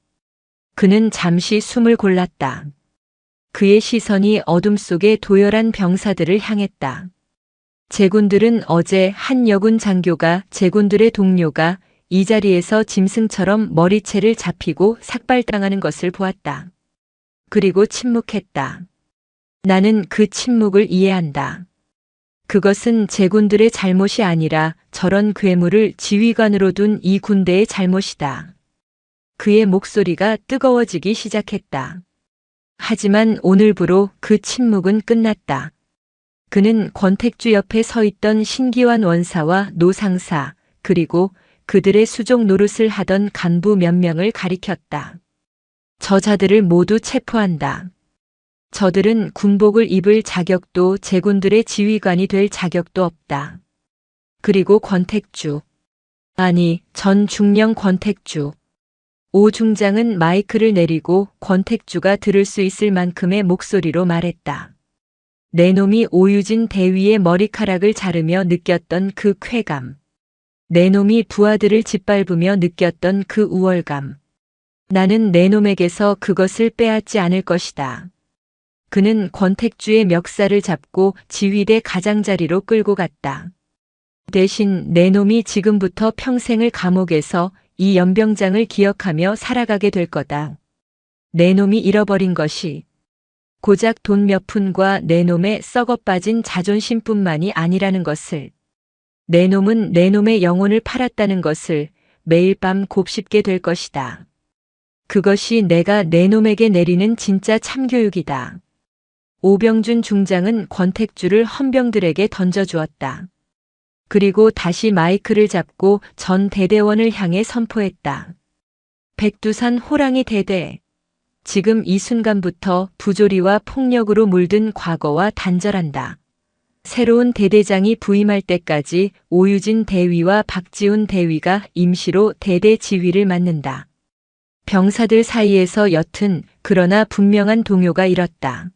그는 잠시 숨을 골랐다. 그의 시선이 어둠 속에 도열한 병사들을 향했다. 제군들은 어제 한 여군 장교가 제군들의 동료가 이 자리에서 짐승처럼 머리채를 잡히고 삭발당하는 것을 보았다. 그리고 침묵했다. 나는 그 침묵을 이해한다. 그것은 제군들의 잘못이 아니라 저런 괴물을 지휘관으로 둔 이 군대의 잘못이다. 그의 목소리가 뜨거워지기 시작했다. 하지만 오늘부로 그 침묵은 끝났다. 그는 권택주 옆에 서 있던 신기환 원사와 노상사, 그리고 그들의 수족 노릇을 하던 간부 몇 명을 가리켰다. 저자들을 모두 체포한다. 저들은 군복을 입을 자격도 제군들의 지휘관이 될 자격도 없다. 그리고 권택주, 아니 전 중령 권택주. 오 중장은 마이크를 내리고 권택주가 들을 수 있을 만큼의 목소리로 말했다. 내 놈이 오유진 대위의 머리카락을 자르며 느꼈던 그 쾌감. 내 놈이 부하들을 짓밟으며 느꼈던 그 우월감. 나는 내 놈에게서 그것을 빼앗지 않을 것이다. 그는 권택주의 멱살을 잡고 지휘대 가장자리로 끌고 갔다. 대신 내 놈이 지금부터 평생을 감옥에서 이 연병장을 기억하며 살아가게 될 거다. 내 놈이 잃어버린 것이 고작 돈 몇 푼과 내 놈의 썩어빠진 자존심뿐만이 아니라는 것을, 내 놈은 내 놈의 영혼을 팔았다는 것을 매일 밤 곱씹게 될 것이다. 그것이 내가 내 놈에게 내리는 진짜 참교육이다. 오병준 중장은 권택주를 헌병들에게 던져주었다. 그리고 다시 마이크를 잡고 전 대대원을 향해 선포했다. 백두산 호랑이 대대. 지금 이 순간부터 부조리와 폭력으로 물든 과거와 단절한다. 새로운 대대장이 부임할 때까지 오유진 대위와 박지훈 대위가 임시로 대대 지휘를 맡는다. 병사들 사이에서 옅은 그러나 분명한 동요가 일었다.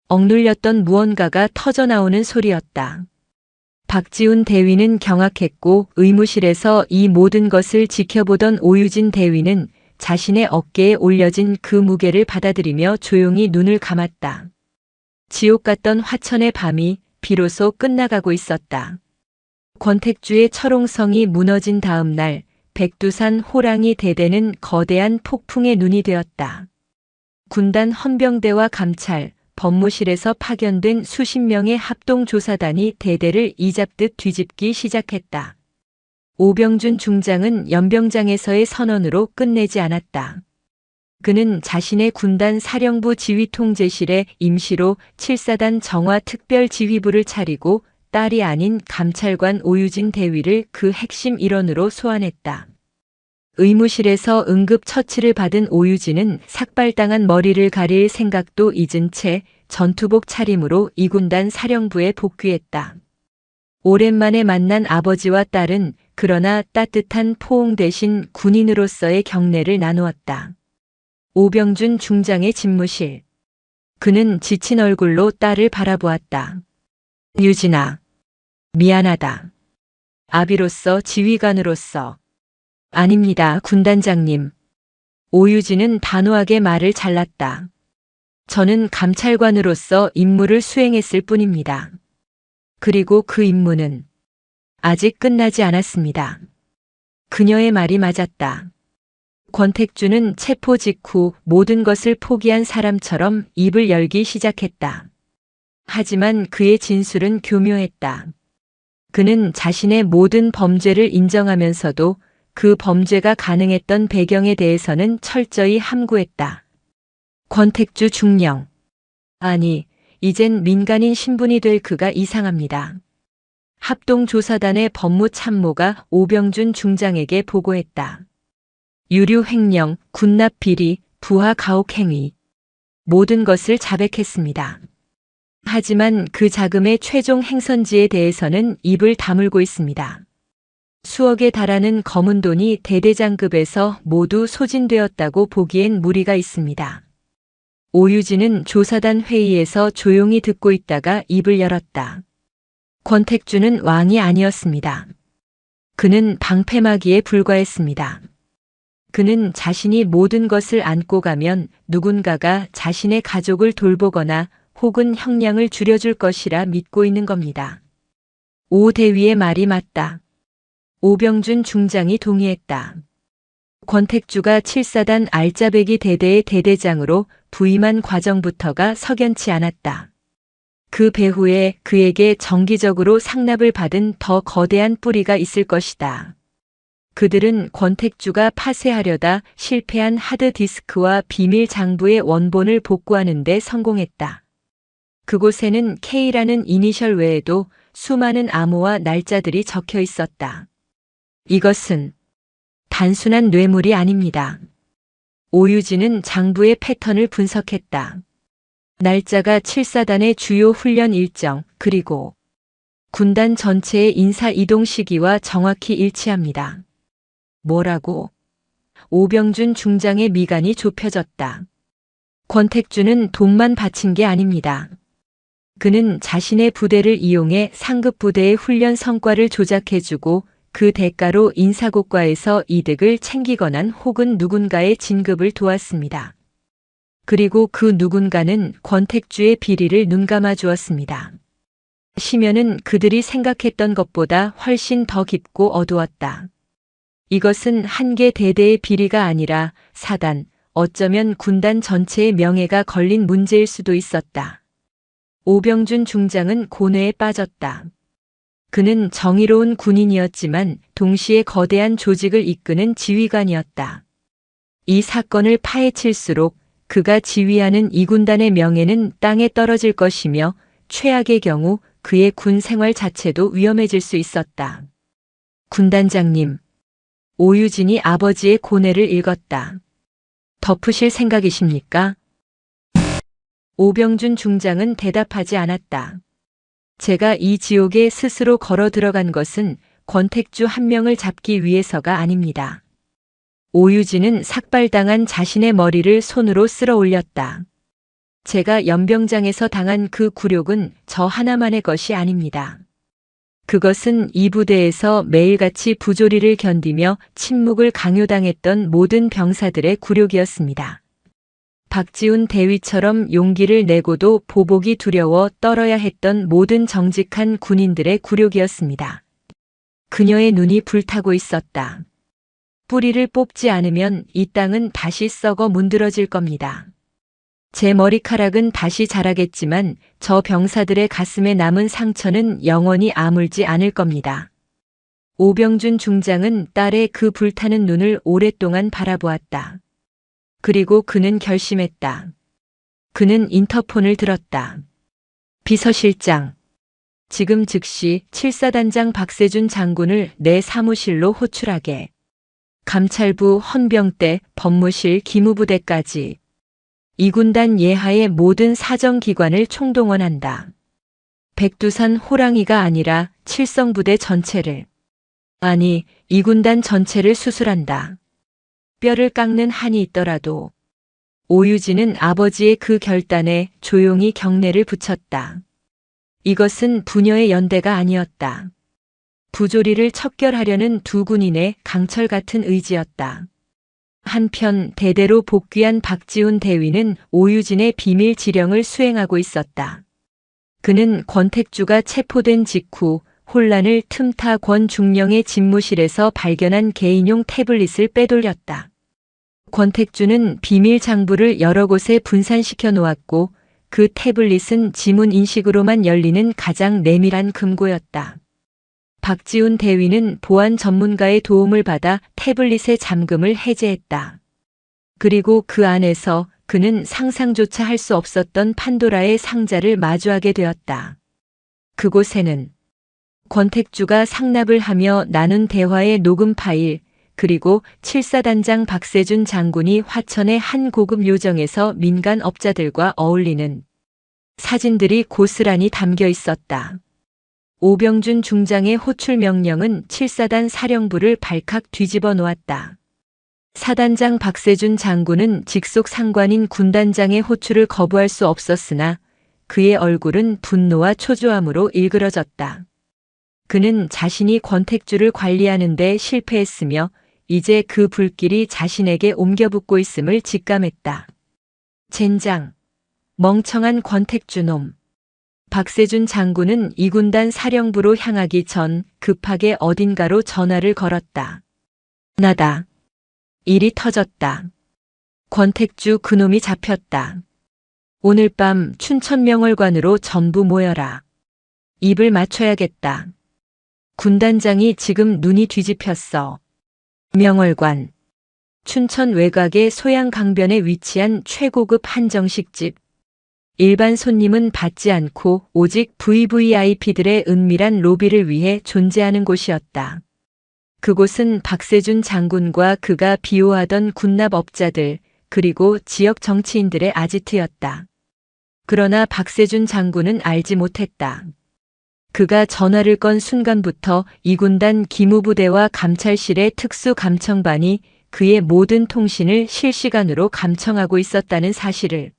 억눌렸던 무언가가 터져나오는 소리였다. 박지훈 대위는 경악했고 의무실에서 이 모든 것을 지켜보던 오유진 대위는 자신의 어깨에 올려진 그 무게를 받아들이며 조용히 눈을 감았다. 지옥 같던 화천의 밤이 비로소 끝나가고 있었다. 권택주의 철옹성이 무너진 다음 날 백두산 호랑이 대대는 거대한 폭풍의 눈이 되었다. 군단 헌병대와 감찰, 법무실에서 파견된 수십 명의 합동조사단이 대대를 이잡듯 뒤집기 시작했다. 오병준 중장은 연병장에서의 선언으로 끝내지 않았다. 그는 자신의 군단 사령부 지휘통제실에 임시로 7사단 정화특별지휘부를 차리고 딸이 아닌 감찰관 오유진 대위를 그 핵심 일원으로 소환했다. 의무실에서 응급 처치를 받은 오유진은 삭발당한 머리를 가릴 생각도 잊은 채 전투복 차림으로 이 군단 사령부에 복귀했다. 오랜만에 만난 아버지와 딸은 그러나 따뜻한 포옹 대신 군인으로서의 경례를 나누었다. 오병준 중장의 집무실. 그는 지친 얼굴로 딸을 바라보았다. 유진아, 미안하다. 아비로서 지휘관으로서. 아닙니다, 군단장님. 오유진은 단호하게 말을 잘랐다. 저는 감찰관으로서 임무를 수행했을 뿐입니다. 그리고 그 임무는 아직 끝나지 않았습니다. 그녀의 말이 맞았다. 권택주는 체포 직후 모든 것을 포기한 사람처럼 입을 열기 시작했다. 하지만 그의 진술은 교묘했다. 그는 자신의 모든 범죄를 인정하면서도 그 범죄가 가능했던 배경에 대해서는 철저히 함구했다. 권택주 중령. 아니, 이젠 민간인 신분이 될 그가 이상합니다. 합동조사단의 법무참모가 오병준 중장에게 보고했다. 유류 횡령, 군납 비리, 부하 가혹 행위. 모든 것을 자백했습니다. 하지만 그 자금의 최종 행선지에 대해서는 입을 다물고 있습니다. 수억에 달하는 검은 돈이 대대장급에서 모두 소진되었다고 보기엔 무리가 있습니다. 오유진은 조사단 회의에서 조용히 듣고 있다가 입을 열었다. 권택주는 왕이 아니었습니다. 그는 방패막이에 불과했습니다. 그는 자신이 모든 것을 안고 가면 누군가가 자신의 가족을 돌보거나 혹은 형량을 줄여줄 것이라 믿고 있는 겁니다. 오 대위의 말이 맞다. 오병준 중장이 동의했다. 권택주가 7사단 알짜배기 대대의 대대장으로 부임한 과정부터가 석연치 않았다. 그 배후에 그에게 정기적으로 상납을 받은 더 거대한 뿌리가 있을 것이다. 그들은 권택주가 파쇄하려다 실패한 하드디스크와 비밀 장부의 원본을 복구하는 데 성공했다. 그곳에는 K라는 이니셜 외에도 수많은 암호와 날짜들이 적혀 있었다. 이것은 단순한 뇌물이 아닙니다. 오유진은 장부의 패턴을 분석했다. 날짜가 7사단의 주요 훈련 일정, 그리고 군단 전체의 인사 이동 시기와 정확히 일치합니다. 뭐라고? 오병준 중장의 미간이 좁혀졌다. 권택주는 돈만 바친 게 아닙니다. 그는 자신의 부대를 이용해 상급 부대의 훈련 성과를 조작해주고 그 대가로 인사고과에서 이득을 챙기거나 혹은 누군가의 진급을 도왔습니다. 그리고 그 누군가는 권택주의 비리를 눈감아 주었습니다. 심연은 그들이 생각했던 것보다 훨씬 더 깊고 어두웠다. 이것은 한 개 대대의 비리가 아니라 사단, 어쩌면 군단 전체의 명예가 걸린 문제일 수도 있었다. 오병준 중장은 고뇌에 빠졌다. 그는 정의로운 군인이었지만 동시에 거대한 조직을 이끄는 지휘관이었다. 이 사건을 파헤칠수록 그가 지휘하는 이 군단의 명예는 땅에 떨어질 것이며 최악의 경우 그의 군 생활 자체도 위험해질 수 있었다. 군단장님, 오유진이 아버지의 고뇌를 읽었다. 덮으실 생각이십니까? 오병준 중장은 대답하지 않았다. 제가 이 지옥에 스스로 걸어 들어간 것은 권택주 한 명을 잡기 위해서가 아닙니다. 오유진은 삭발당한 자신의 머리를 손으로 쓸어 올렸다. 제가 연병장에서 당한 그 굴욕은 저 하나만의 것이 아닙니다. 그것은 이 부대에서 매일같이 부조리를 견디며 침묵을 강요당했던 모든 병사들의 굴욕이었습니다. 박지훈 대위처럼 용기를 내고도 보복이 두려워 떨어야 했던 모든 정직한 군인들의 굴욕이었습니다. 그녀의 눈이 불타고 있었다. 뿌리를 뽑지 않으면 이 땅은 다시 썩어 문드러질 겁니다. 제 머리카락은 다시 자라겠지만 저 병사들의 가슴에 남은 상처는 영원히 아물지 않을 겁니다. 오병준 중장은 딸의 그 불타는 눈을 오랫동안 바라보았다. 그리고 그는 결심했다. 그는 인터폰을 들었다. 비서실장, 지금 즉시 7사단장 박세준 장군을 내 사무실로 호출하게. 감찰부 헌병대, 법무실, 기무부대까지. 이 군단 예하의 모든 사정기관을 총동원한다. 백두산 호랑이가 아니라 칠성부대 전체를. 아니, 이 군단 전체를 수술한다. 뼈를 깎는 한이 있더라도. 오유진은 아버지의 그 결단에 조용히 경례를 붙였다. 이것은 부녀의 연대가 아니었다. 부조리를 척결하려는 두 군인의 강철 같은 의지였다. 한편 대대로 복귀한 박지훈 대위는 오유진의 비밀 지령을 수행하고 있었다. 그는 권택주가 체포된 직후 혼란을 틈타 권 중령의 집무실에서 발견한 개인용 태블릿을 빼돌렸다. 권택주는 비밀 장부를 여러 곳에 분산시켜 놓았고 그 태블릿은 지문 인식으로만 열리는 가장 내밀한 금고였다. 박지훈 대위는 보안 전문가의 도움을 받아 태블릿의 잠금을 해제했다. 그리고 그 안에서 그는 상상조차 할 수 없었던 판도라의 상자를 마주하게 되었다. 그곳에는 권택주가 상납을 하며 나눈 대화의 녹음 파일, 그리고 7사단장 박세준 장군이 화천의 한 고급 요정에서 민간 업자들과 어울리는 사진들이 고스란히 담겨 있었다. 오병준 중장의 호출 명령은 7사단 사령부를 발칵 뒤집어 놓았다. 사단장 박세준 장군은 직속 상관인 군단장의 호출을 거부할 수 없었으나 그의 얼굴은 분노와 초조함으로 일그러졌다. 그는 자신이 권택주를 관리하는 데 실패했으며 이제 그 불길이 자신에게 옮겨붙고 있음을 직감했다. 젠장, 멍청한 권택주 놈. 박세준 장군은 이 군단 사령부로 향하기 전 급하게 어딘가로 전화를 걸었다. 나다. 일이 터졌다. 권택주 그놈이 잡혔다. 오늘 밤 춘천명월관으로 전부 모여라. 입을 맞춰야겠다. 군단장이 지금 눈이 뒤집혔어. 명월관. 춘천 외곽의 소양강변에 위치한 최고급 한정식집. 일반 손님은 받지 않고 오직 VVIP들의 은밀한 로비를 위해 존재하는 곳이었다. 그곳은 박세준 장군과 그가 비호하던 군납업자들, 그리고 지역 정치인들의 아지트였다. 그러나 박세준 장군은 알지 못했다. 그가 전화를 건 순간부터 이군단 기무부대와 감찰실의 특수감청반이 그의 모든 통신을 실시간으로 감청하고 있었다는 사실을.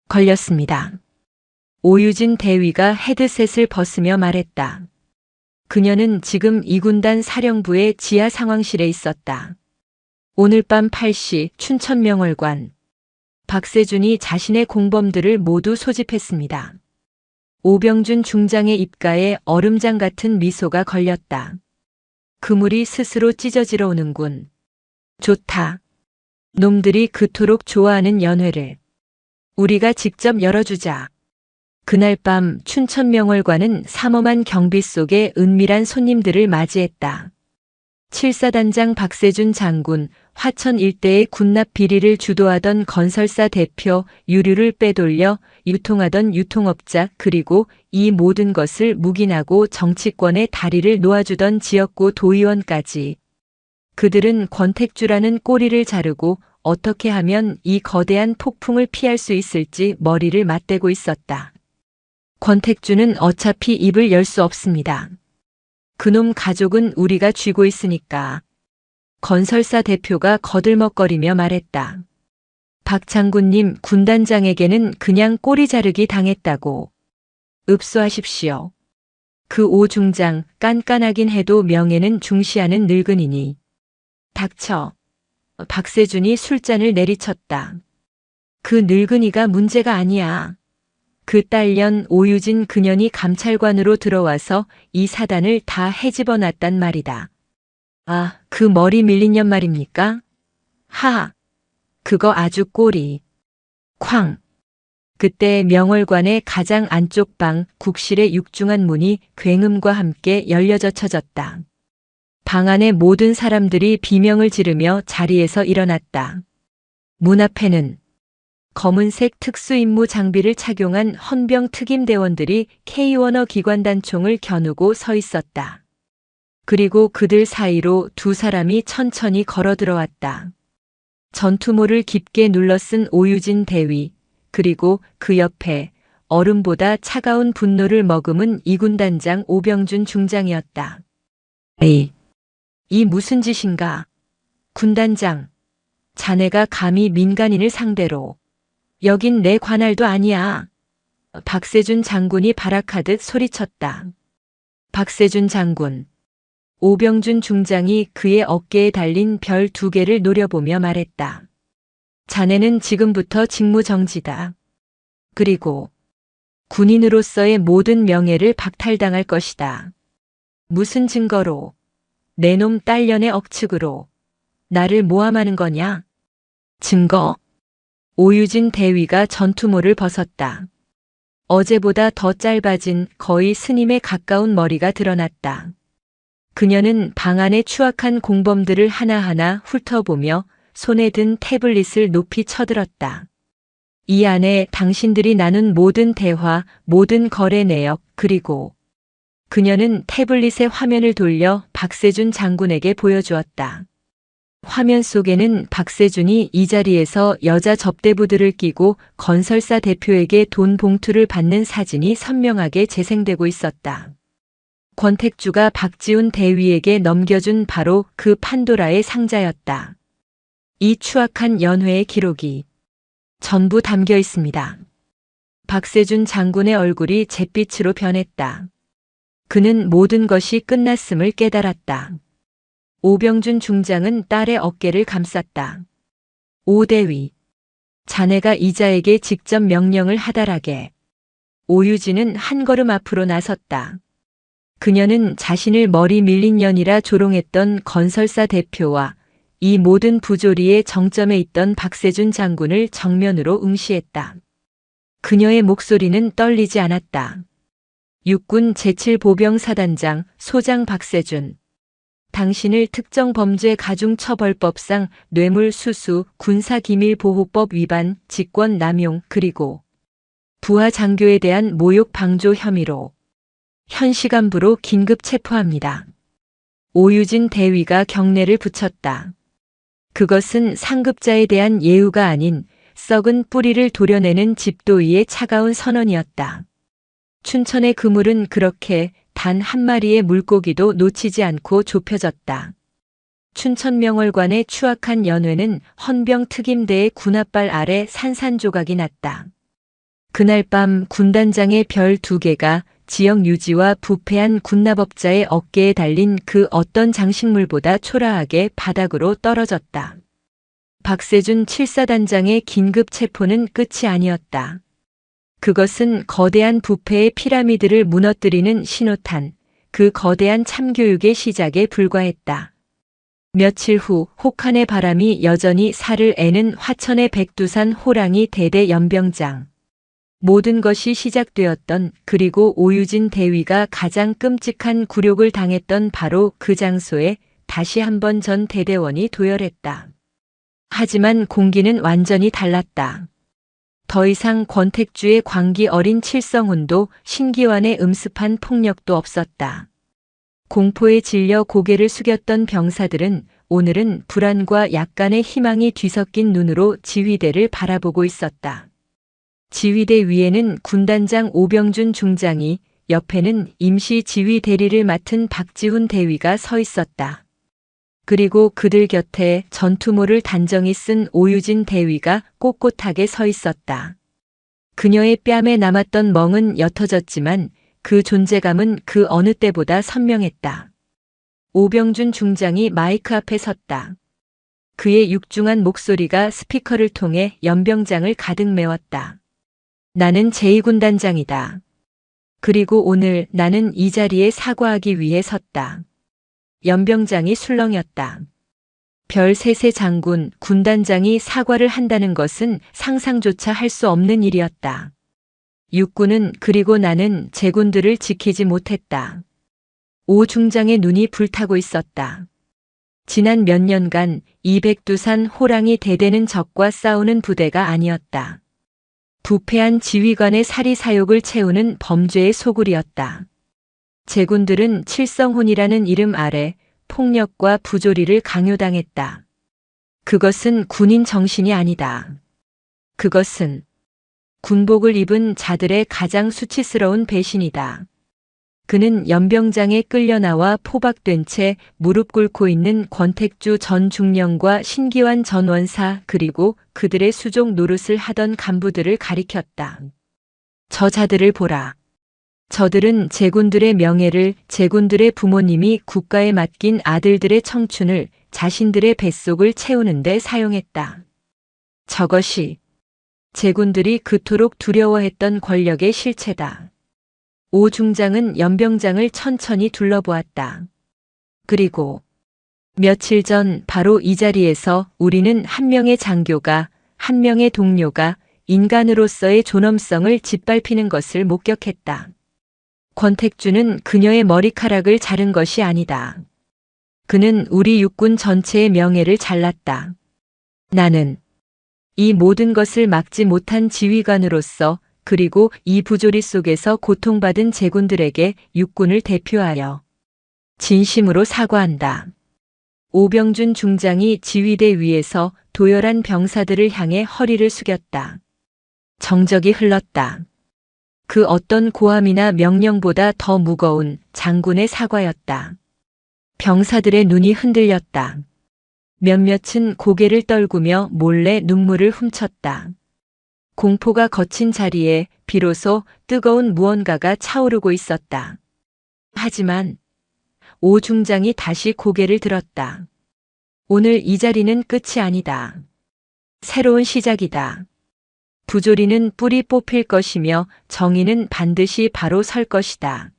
걸렸습니다. 오유진 대위가 헤드셋을 벗으며 말했다. 그녀는 지금 이군단 사령부의 지하 상황실에 있었다. 오늘 밤 8시 춘천 명월관. 박세준이 자신의 공범들을 모두 소집했습니다. 오병준 중장의 입가에 얼음장 같은 미소가 걸렸다. 그물이 스스로 찢어지러 오는군. 좋다. 놈들이 그토록 좋아하는 연회를 우리가 직접 열어주자. 그날 밤 춘천 명월관은 삼엄한 경비 속에 은밀한 손님들을 맞이했다. 7사단장 박세준 장군, 화천 일대의 군납 비리를 주도하던 건설사 대표 유류를 빼돌려 유통하던 유통업자, 그리고 이 모든 것을 묵인하고 정치권의 다리를 놓아주던 지역구 도의원까지. 그들은 권택주라는 꼬리를 자르고 어떻게 하면 이 거대한 폭풍을 피할 수 있을지 머리를 맞대고 있었다. 권택주는 어차피 입을 열 수 없습니다. 그놈 가족은 우리가 쥐고 있으니까. 건설사 대표가 거들먹거리며 말했다. 박 장군님, 군단장에게는 그냥 꼬리 자르기 당했다고. 읍소하십시오. 그 오 중장, 깐깐하긴 해도 명예는 중시하는 늙은이니. 닥쳐. 박세준이 술잔을 내리쳤다. 그 늙은이가 문제가 아니야. 그 딸년 오유진 그년이 감찰관으로 들어와서 이 사단을 다 헤집어 놨단 말이다. 아, 그 머리 밀린 년 말입니까? 하하. 그거 아주 꼴이. 쾅. 그때 명월관의 가장 안쪽 방 국실의 육중한 문이 굉음과 함께 열려젖혀졌다. 방 안의 모든 사람들이 비명을 지르며 자리에서 일어났다. 문 앞에는 검은색 특수임무 장비를 착용한 헌병 특임대원들이 K-원어 기관단총을 겨누고 서 있었다. 그리고 그들 사이로 두 사람이 천천히 걸어 들어왔다. 전투모를 깊게 눌러쓴 오유진 대위, 그리고 그 옆에 얼음보다 차가운 분노를 머금은 이군단장 오병준 중장이었다. 에이, 이 무슨 짓인가? 군단장, 자네가 감히 민간인을 상대로. 여긴 내 관할도 아니야. 박세준 장군이 발악하듯 소리쳤다. 박세준 장군. 오병준 중장이 그의 어깨에 달린 별 2개를 노려보며 말했다. 자네는 지금부터 직무정지다. 그리고 군인으로서의 모든 명예를 박탈당할 것이다. 무슨 증거로? 내 놈 딸년의 억측으로. 나를 모함하는 거냐? 증거. 오유진 대위가 전투모를 벗었다. 어제보다 더 짧아진 거의 스님에 가까운 머리가 드러났다. 그녀는 방 안의 추악한 공범들을 하나하나 훑어보며 손에 든 태블릿을 높이 쳐들었다. 이 안에 당신들이 나눈 모든 대화, 모든 거래 내역, 그리고 그녀는 태블릿의 화면을 돌려 박세준 장군에게 보여주었다. 화면 속에는 박세준이 이 자리에서 여자 접대부들을 끼고 건설사 대표에게 돈 봉투를 받는 사진이 선명하게 재생되고 있었다. 권택주가 박지훈 대위에게 넘겨준 바로 그 판도라의 상자였다. 이 추악한 연회의 기록이 전부 담겨 있습니다. 박세준 장군의 얼굴이 잿빛으로 변했다. 그는 모든 것이 끝났음을 깨달았다. 오병준 중장은 딸의 어깨를 감쌌다. 오 대위, 자네가 이자에게 직접 명령을 하달하게. 오유진은 한 걸음 앞으로 나섰다. 그녀는 자신을 머리 밀린 년이라 조롱했던 건설사 대표와 이 모든 부조리의 정점에 있던 박세준 장군을 정면으로 응시했다. 그녀의 목소리는 떨리지 않았다. 육군 제7보병사단장 소장 박세준. 당신을 특정 범죄 가중처벌법상 뇌물수수, 군사기밀보호법 위반, 직권남용 그리고 부하 장교에 대한 모욕 방조 혐의로 현 시간부로 긴급 체포합니다. 오유진 대위가 경례를 붙였다. 그것은 상급자에 대한 예우가 아닌 썩은 뿌리를 도려내는 집도이의 차가운 선언이었다. 춘천의 그물은 그렇게 단 한 마리의 물고기도 놓치지 않고 좁혀졌다. 춘천명월관의 추악한 연회는 헌병 특임대의 군합발 아래 산산조각이 났다. 그날 밤 군단장의 별 2개가 지역 유지와 부패한 군납업자의 어깨에 달린 그 어떤 장식물보다 초라하게 바닥으로 떨어졌다. 박세준 7사단장의 긴급 체포는 끝이 아니었다. 그것은 거대한 부패의 피라미드를 무너뜨리는 신호탄, 그 거대한 참교육의 시작에 불과했다. 며칠 후 혹한의 바람이 여전히 살을 애는 화천의 백두산 호랑이 대대 연병장. 모든 것이 시작되었던 그리고 오유진 대위가 가장 끔찍한 굴욕을 당했던 바로 그 장소에 다시 한번 전 대대원이 도열했다. 하지만 공기는 완전히 달랐다. 더 이상 권택주의 광기 어린 칠성훈도 신기환의 음습한 폭력도 없었다. 공포에 질려 고개를 숙였던 병사들은 오늘은 불안과 약간의 희망이 뒤섞인 눈으로 지휘대를 바라보고 있었다. 지휘대 위에는 군단장 오병준 중장이, 옆에는 임시 지휘 대리를 맡은 박지훈 대위가 서 있었다. 그리고 그들 곁에 전투모를 단정히 쓴 오유진 대위가 꼿꼿하게 서 있었다. 그녀의 뺨에 남았던 멍은 옅어졌지만 그 존재감은 그 어느 때보다 선명했다. 오병준 중장이 마이크 앞에 섰다. 그의 육중한 목소리가 스피커를 통해 연병장을 가득 메웠다. 나는 제2군단장이다. 그리고 오늘 나는 이 자리에 사과하기 위해 섰다. 연병장이 술렁였다. 별 셋의 장군, 군단장이 사과를 한다는 것은 상상조차 할 수 없는 일이었다. 육군은 그리고 나는 제군들을 지키지 못했다. 오 중장의 눈이 불타고 있었다. 지난 몇 년간 이 백두산 호랑이 대대는 적과 싸우는 부대가 아니었다. 부패한 지휘관의 사리사욕을 채우는 범죄의 소굴이었다. 제군들은 칠성훈이라는 이름 아래 폭력과 부조리를 강요당했다. 그것은 군인 정신이 아니다. 그것은 군복을 입은 자들의 가장 수치스러운 배신이다. 그는 연병장에 끌려나와 포박된 채 무릎 꿇고 있는 권택주 전 중령과 신기환 전 원사 그리고 그들의 수족 노릇을 하던 간부들을 가리켰다. 저 자들을 보라. 저들은 제군들의 명예를, 제군들의 부모님이 국가에 맡긴 아들들의 청춘을, 자신들의 뱃속을 채우는 데 사용했다. 저것이 제군들이 그토록 두려워했던 권력의 실체다. 오 중장은 연병장을 천천히 둘러보았다. 그리고 며칠 전 바로 이 자리에서 우리는 한 명의 장교가, 한 명의 동료가 인간으로서의 존엄성을 짓밟히는 것을 목격했다. 권택주는 그녀의 머리카락을 자른 것이 아니다. 그는 우리 육군 전체의 명예를 잘랐다. 나는 이 모든 것을 막지 못한 지휘관으로서 그리고 이 부조리 속에서 고통받은 제군들에게 육군을 대표하여 진심으로 사과한다. 오병준 중장이 지휘대 위에서 도열한 병사들을 향해 허리를 숙였다. 정적이 흘렀다. 그 어떤 고함이나 명령보다 더 무거운 장군의 사과였다. 병사들의 눈이 흔들렸다. 몇몇은 고개를 떨구며 몰래 눈물을 훔쳤다. 공포가 거친 자리에 비로소 뜨거운 무언가가 차오르고 있었다. 하지만 오 중장이 다시 고개를 들었다. 오늘 이 자리는 끝이 아니다. 새로운 시작이다. 부조리는 뿌리 뽑힐 것이며 정의는 반드시 바로 설 것이다.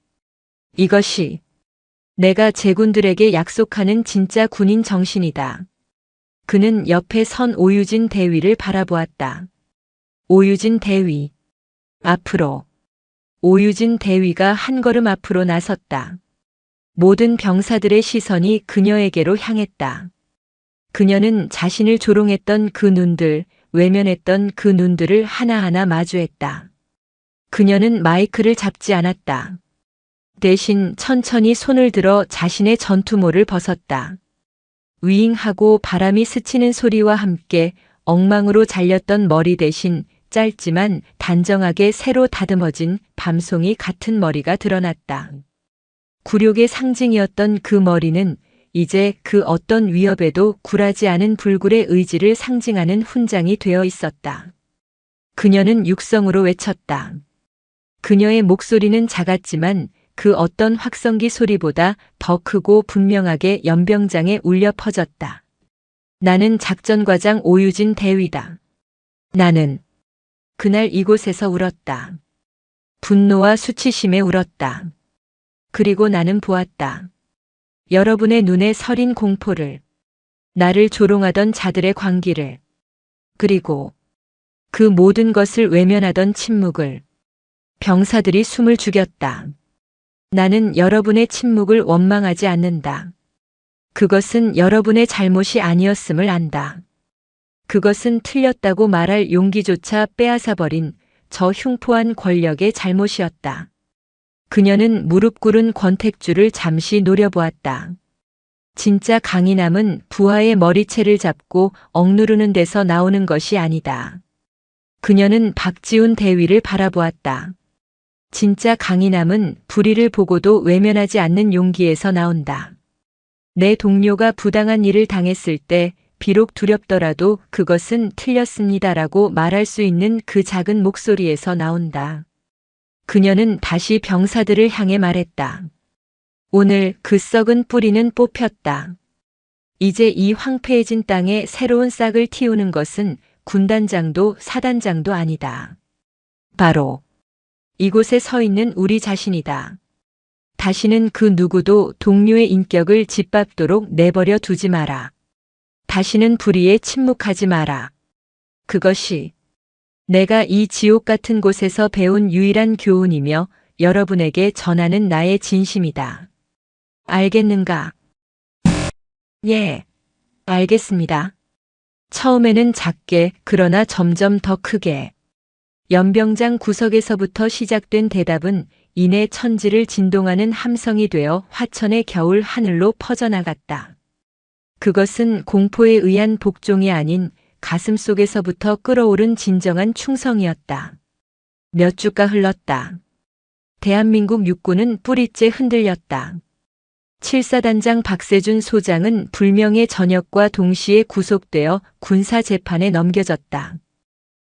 이것이 내가 제군들에게 약속하는 진짜 군인 정신이다. 그는 옆에 선 오유진 대위를 바라보았다. 오유진 대위. 앞으로. 오유진 대위가 한 걸음 앞으로 나섰다. 모든 병사들의 시선이 그녀에게로 향했다. 그녀는 자신을 조롱했던 그 눈들, 외면했던 그 눈들을 하나하나 마주했다. 그녀는 마이크를 잡지 않았다. 대신 천천히 손을 들어 자신의 전투모를 벗었다. 윙하고 바람이 스치는 소리와 함께 엉망으로 잘렸던 머리 대신 짧지만 단정하게 새로 다듬어진 밤송이 같은 머리가 드러났다. 굴욕의 상징이었던 그 머리는 이제 그 어떤 위협에도 굴하지 않은 불굴의 의지를 상징하는 훈장이 되어 있었다. 그녀는 육성으로 외쳤다. 그녀의 목소리는 작았지만 그 어떤 확성기 소리보다 더 크고 분명하게 연병장에 울려 퍼졌다. 나는 작전과장 오유진 대위다. 나는 그날 이곳에서 울었다. 분노와 수치심에 울었다. 그리고 나는 보았다. 여러분의 눈에 서린 공포를, 나를 조롱하던 자들의 광기를, 그리고 그 모든 것을 외면하던 침묵을. 병사들이 숨을 죽였다. 나는 여러분의 침묵을 원망하지 않는다. 그것은 여러분의 잘못이 아니었음을 안다. 그것은 틀렸다고 말할 용기조차 빼앗아버린 저 흉포한 권력의 잘못이었다. 그녀는 무릎 꿇은 권택주를 잠시 노려보았다. 진짜 강인함은 부하의 머리채를 잡고 억누르는 데서 나오는 것이 아니다. 그녀는 박지훈 대위를 바라보았다. 진짜 강인함은 불의를 보고도 외면하지 않는 용기에서 나온다. 내 동료가 부당한 일을 당했을 때 비록 두렵더라도 그것은 틀렸습니다라고 말할 수 있는 그 작은 목소리에서 나온다. 그녀는 다시 병사들을 향해 말했다. 오늘 그 썩은 뿌리는 뽑혔다. 이제 이 황폐해진 땅에 새로운 싹을 틔우는 것은 군단장도 사단장도 아니다. 바로 이곳에 서 있는 우리 자신이다. 다시는 그 누구도 동료의 인격을 짓밟도록 내버려 두지 마라. 다시는 불의에 침묵하지 마라. 그것이 내가 이 지옥 같은 곳에서 배운 유일한 교훈이며 여러분에게 전하는 나의 진심이다. 알겠는가? 예, 알겠습니다. 처음에는 작게 그러나 점점 더 크게. 연병장 구석에서부터 시작된 대답은 이내 천지를 진동하는 함성이 되어 화천의 겨울 하늘로 퍼져나갔다. 그것은 공포에 의한 복종이 아닌 가슴 속에서부터 끓어오른 진정한 충성이었다. 몇 주가 흘렀다. 대한민국 육군은 뿌리째 흔들렸다. 7사단장 박세준 소장은 불명예 전역과 동시에 구속되어 군사재판에 넘겨졌다.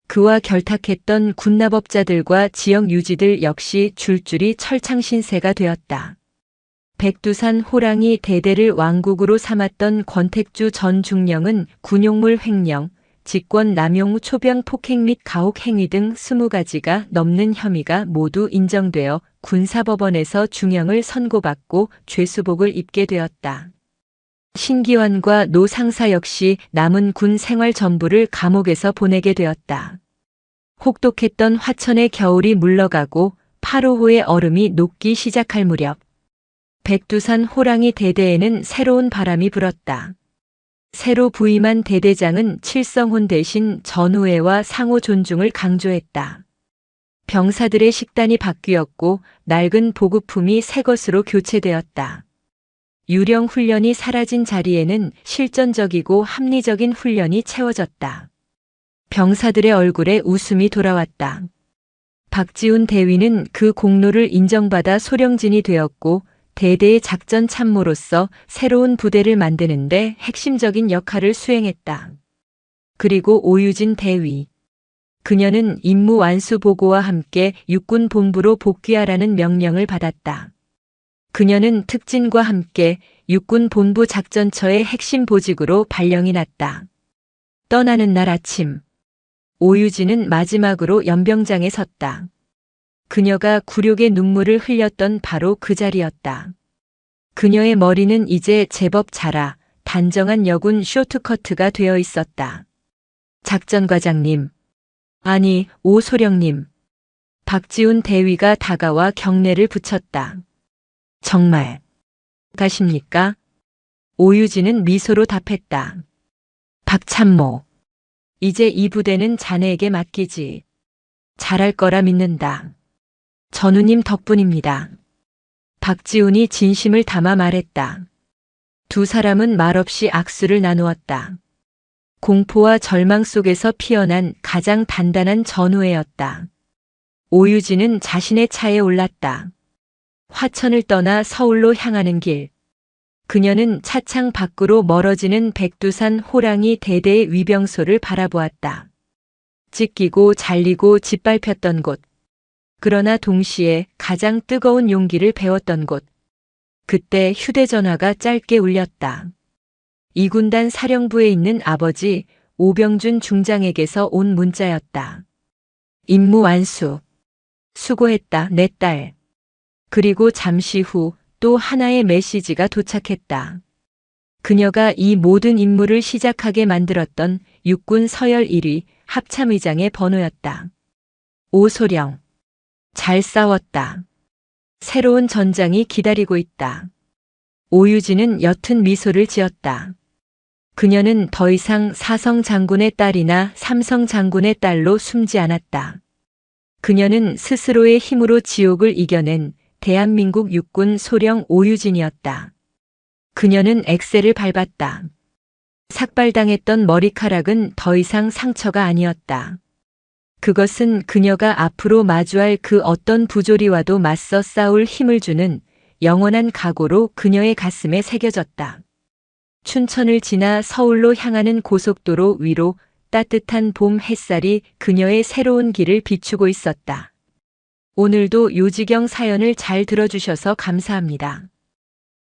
그와 결탁했던 군납업자들과 지역 유지들 역시 줄줄이 철창신세가 되었다. 백두산 호랑이 대대를 왕국으로 삼았던 권택주 전 중령은 군용물 횡령, 직권 남용 초병 폭행 및 가혹 행위 등 20가지가 넘는 혐의가 모두 인정되어 군사법원에서 중형을 선고받고 죄수복을 입게 되었다. 신기환과 노 상사 역시 남은 군 생활 전부를 감옥에서 보내게 되었다. 혹독했던 화천의 겨울이 물러가고 8.5호의 얼음이 녹기 시작할 무렵 백두산 호랑이 대대에는 새로운 바람이 불었다. 새로 부임한 대대장은 칠성훈 대신 전우애와 상호 존중을 강조했다. 병사들의 식단이 바뀌었고 낡은 보급품이 새 것으로 교체되었다. 유령 훈련이 사라진 자리에는 실전적이고 합리적인 훈련이 채워졌다. 병사들의 얼굴에 웃음이 돌아왔다. 박지훈 대위는 그 공로를 인정받아 소령진이 되었고 대대의 작전 참모로서 새로운 부대를 만드는데 핵심적인 역할을 수행했다. 그리고 오유진 대위. 그녀는 임무 완수 보고와 함께 육군 본부로 복귀하라는 명령을 받았다. 그녀는 특진과 함께 육군 본부 작전처의 핵심 보직으로 발령이 났다. 떠나는 날 아침, 오유진은 마지막으로 연병장에 섰다. 그녀가 굴욕의 눈물을 흘렸던 바로 그 자리였다. 그녀의 머리는 이제 제법 자라 단정한 여군 쇼트커트가 되어 있었다. 작전과장님, 아니 오소령님. 박지훈 대위가 다가와 경례를 붙였다. 정말 가십니까? 오유진은 미소로 답했다. 박참모. 이제 이 부대는 자네에게 맡기지. 잘할 거라 믿는다. 전우님 덕분입니다. 박지훈이 진심을 담아 말했다. 두 사람은 말없이 악수를 나누었다. 공포와 절망 속에서 피어난 가장 단단한 전우애였다. 오유진은 자신의 차에 올랐다. 화천을 떠나 서울로 향하는 길. 그녀는 차창 밖으로 멀어지는 백두산 호랑이 대대의 위병소를 바라보았다. 찢기고 잘리고 짓밟혔던 곳. 그러나 동시에 가장 뜨거운 용기를 배웠던 곳. 그때 휴대전화가 짧게 울렸다. 이군단 사령부에 있는 아버지 오병준 중장에게서 온 문자였다. 임무 완수. 수고했다, 내 딸. 그리고 잠시 후 또 하나의 메시지가 도착했다. 그녀가 이 모든 임무를 시작하게 만들었던 육군 서열 1위 합참의장의 번호였다. 오소령. 잘 싸웠다. 새로운 전장이 기다리고 있다. 오유진은 옅은 미소를 지었다. 그녀는 더 이상 사성 장군의 딸이나 삼성 장군의 딸로 숨지 않았다. 그녀는 스스로의 힘으로 지옥을 이겨낸 대한민국 육군 소령 오유진이었다. 그녀는 엑셀을 밟았다. 삭발당했던 머리카락은 더 이상 상처가 아니었다. 그것은 그녀가 앞으로 마주할 그 어떤 부조리와도 맞서 싸울 힘을 주는 영원한 각오로 그녀의 가슴에 새겨졌다. 춘천을 지나 서울로 향하는 고속도로 위로 따뜻한 봄 햇살이 그녀의 새로운 길을 비추고 있었다. 오늘도 요지경 사연을 잘 들어주셔서 감사합니다.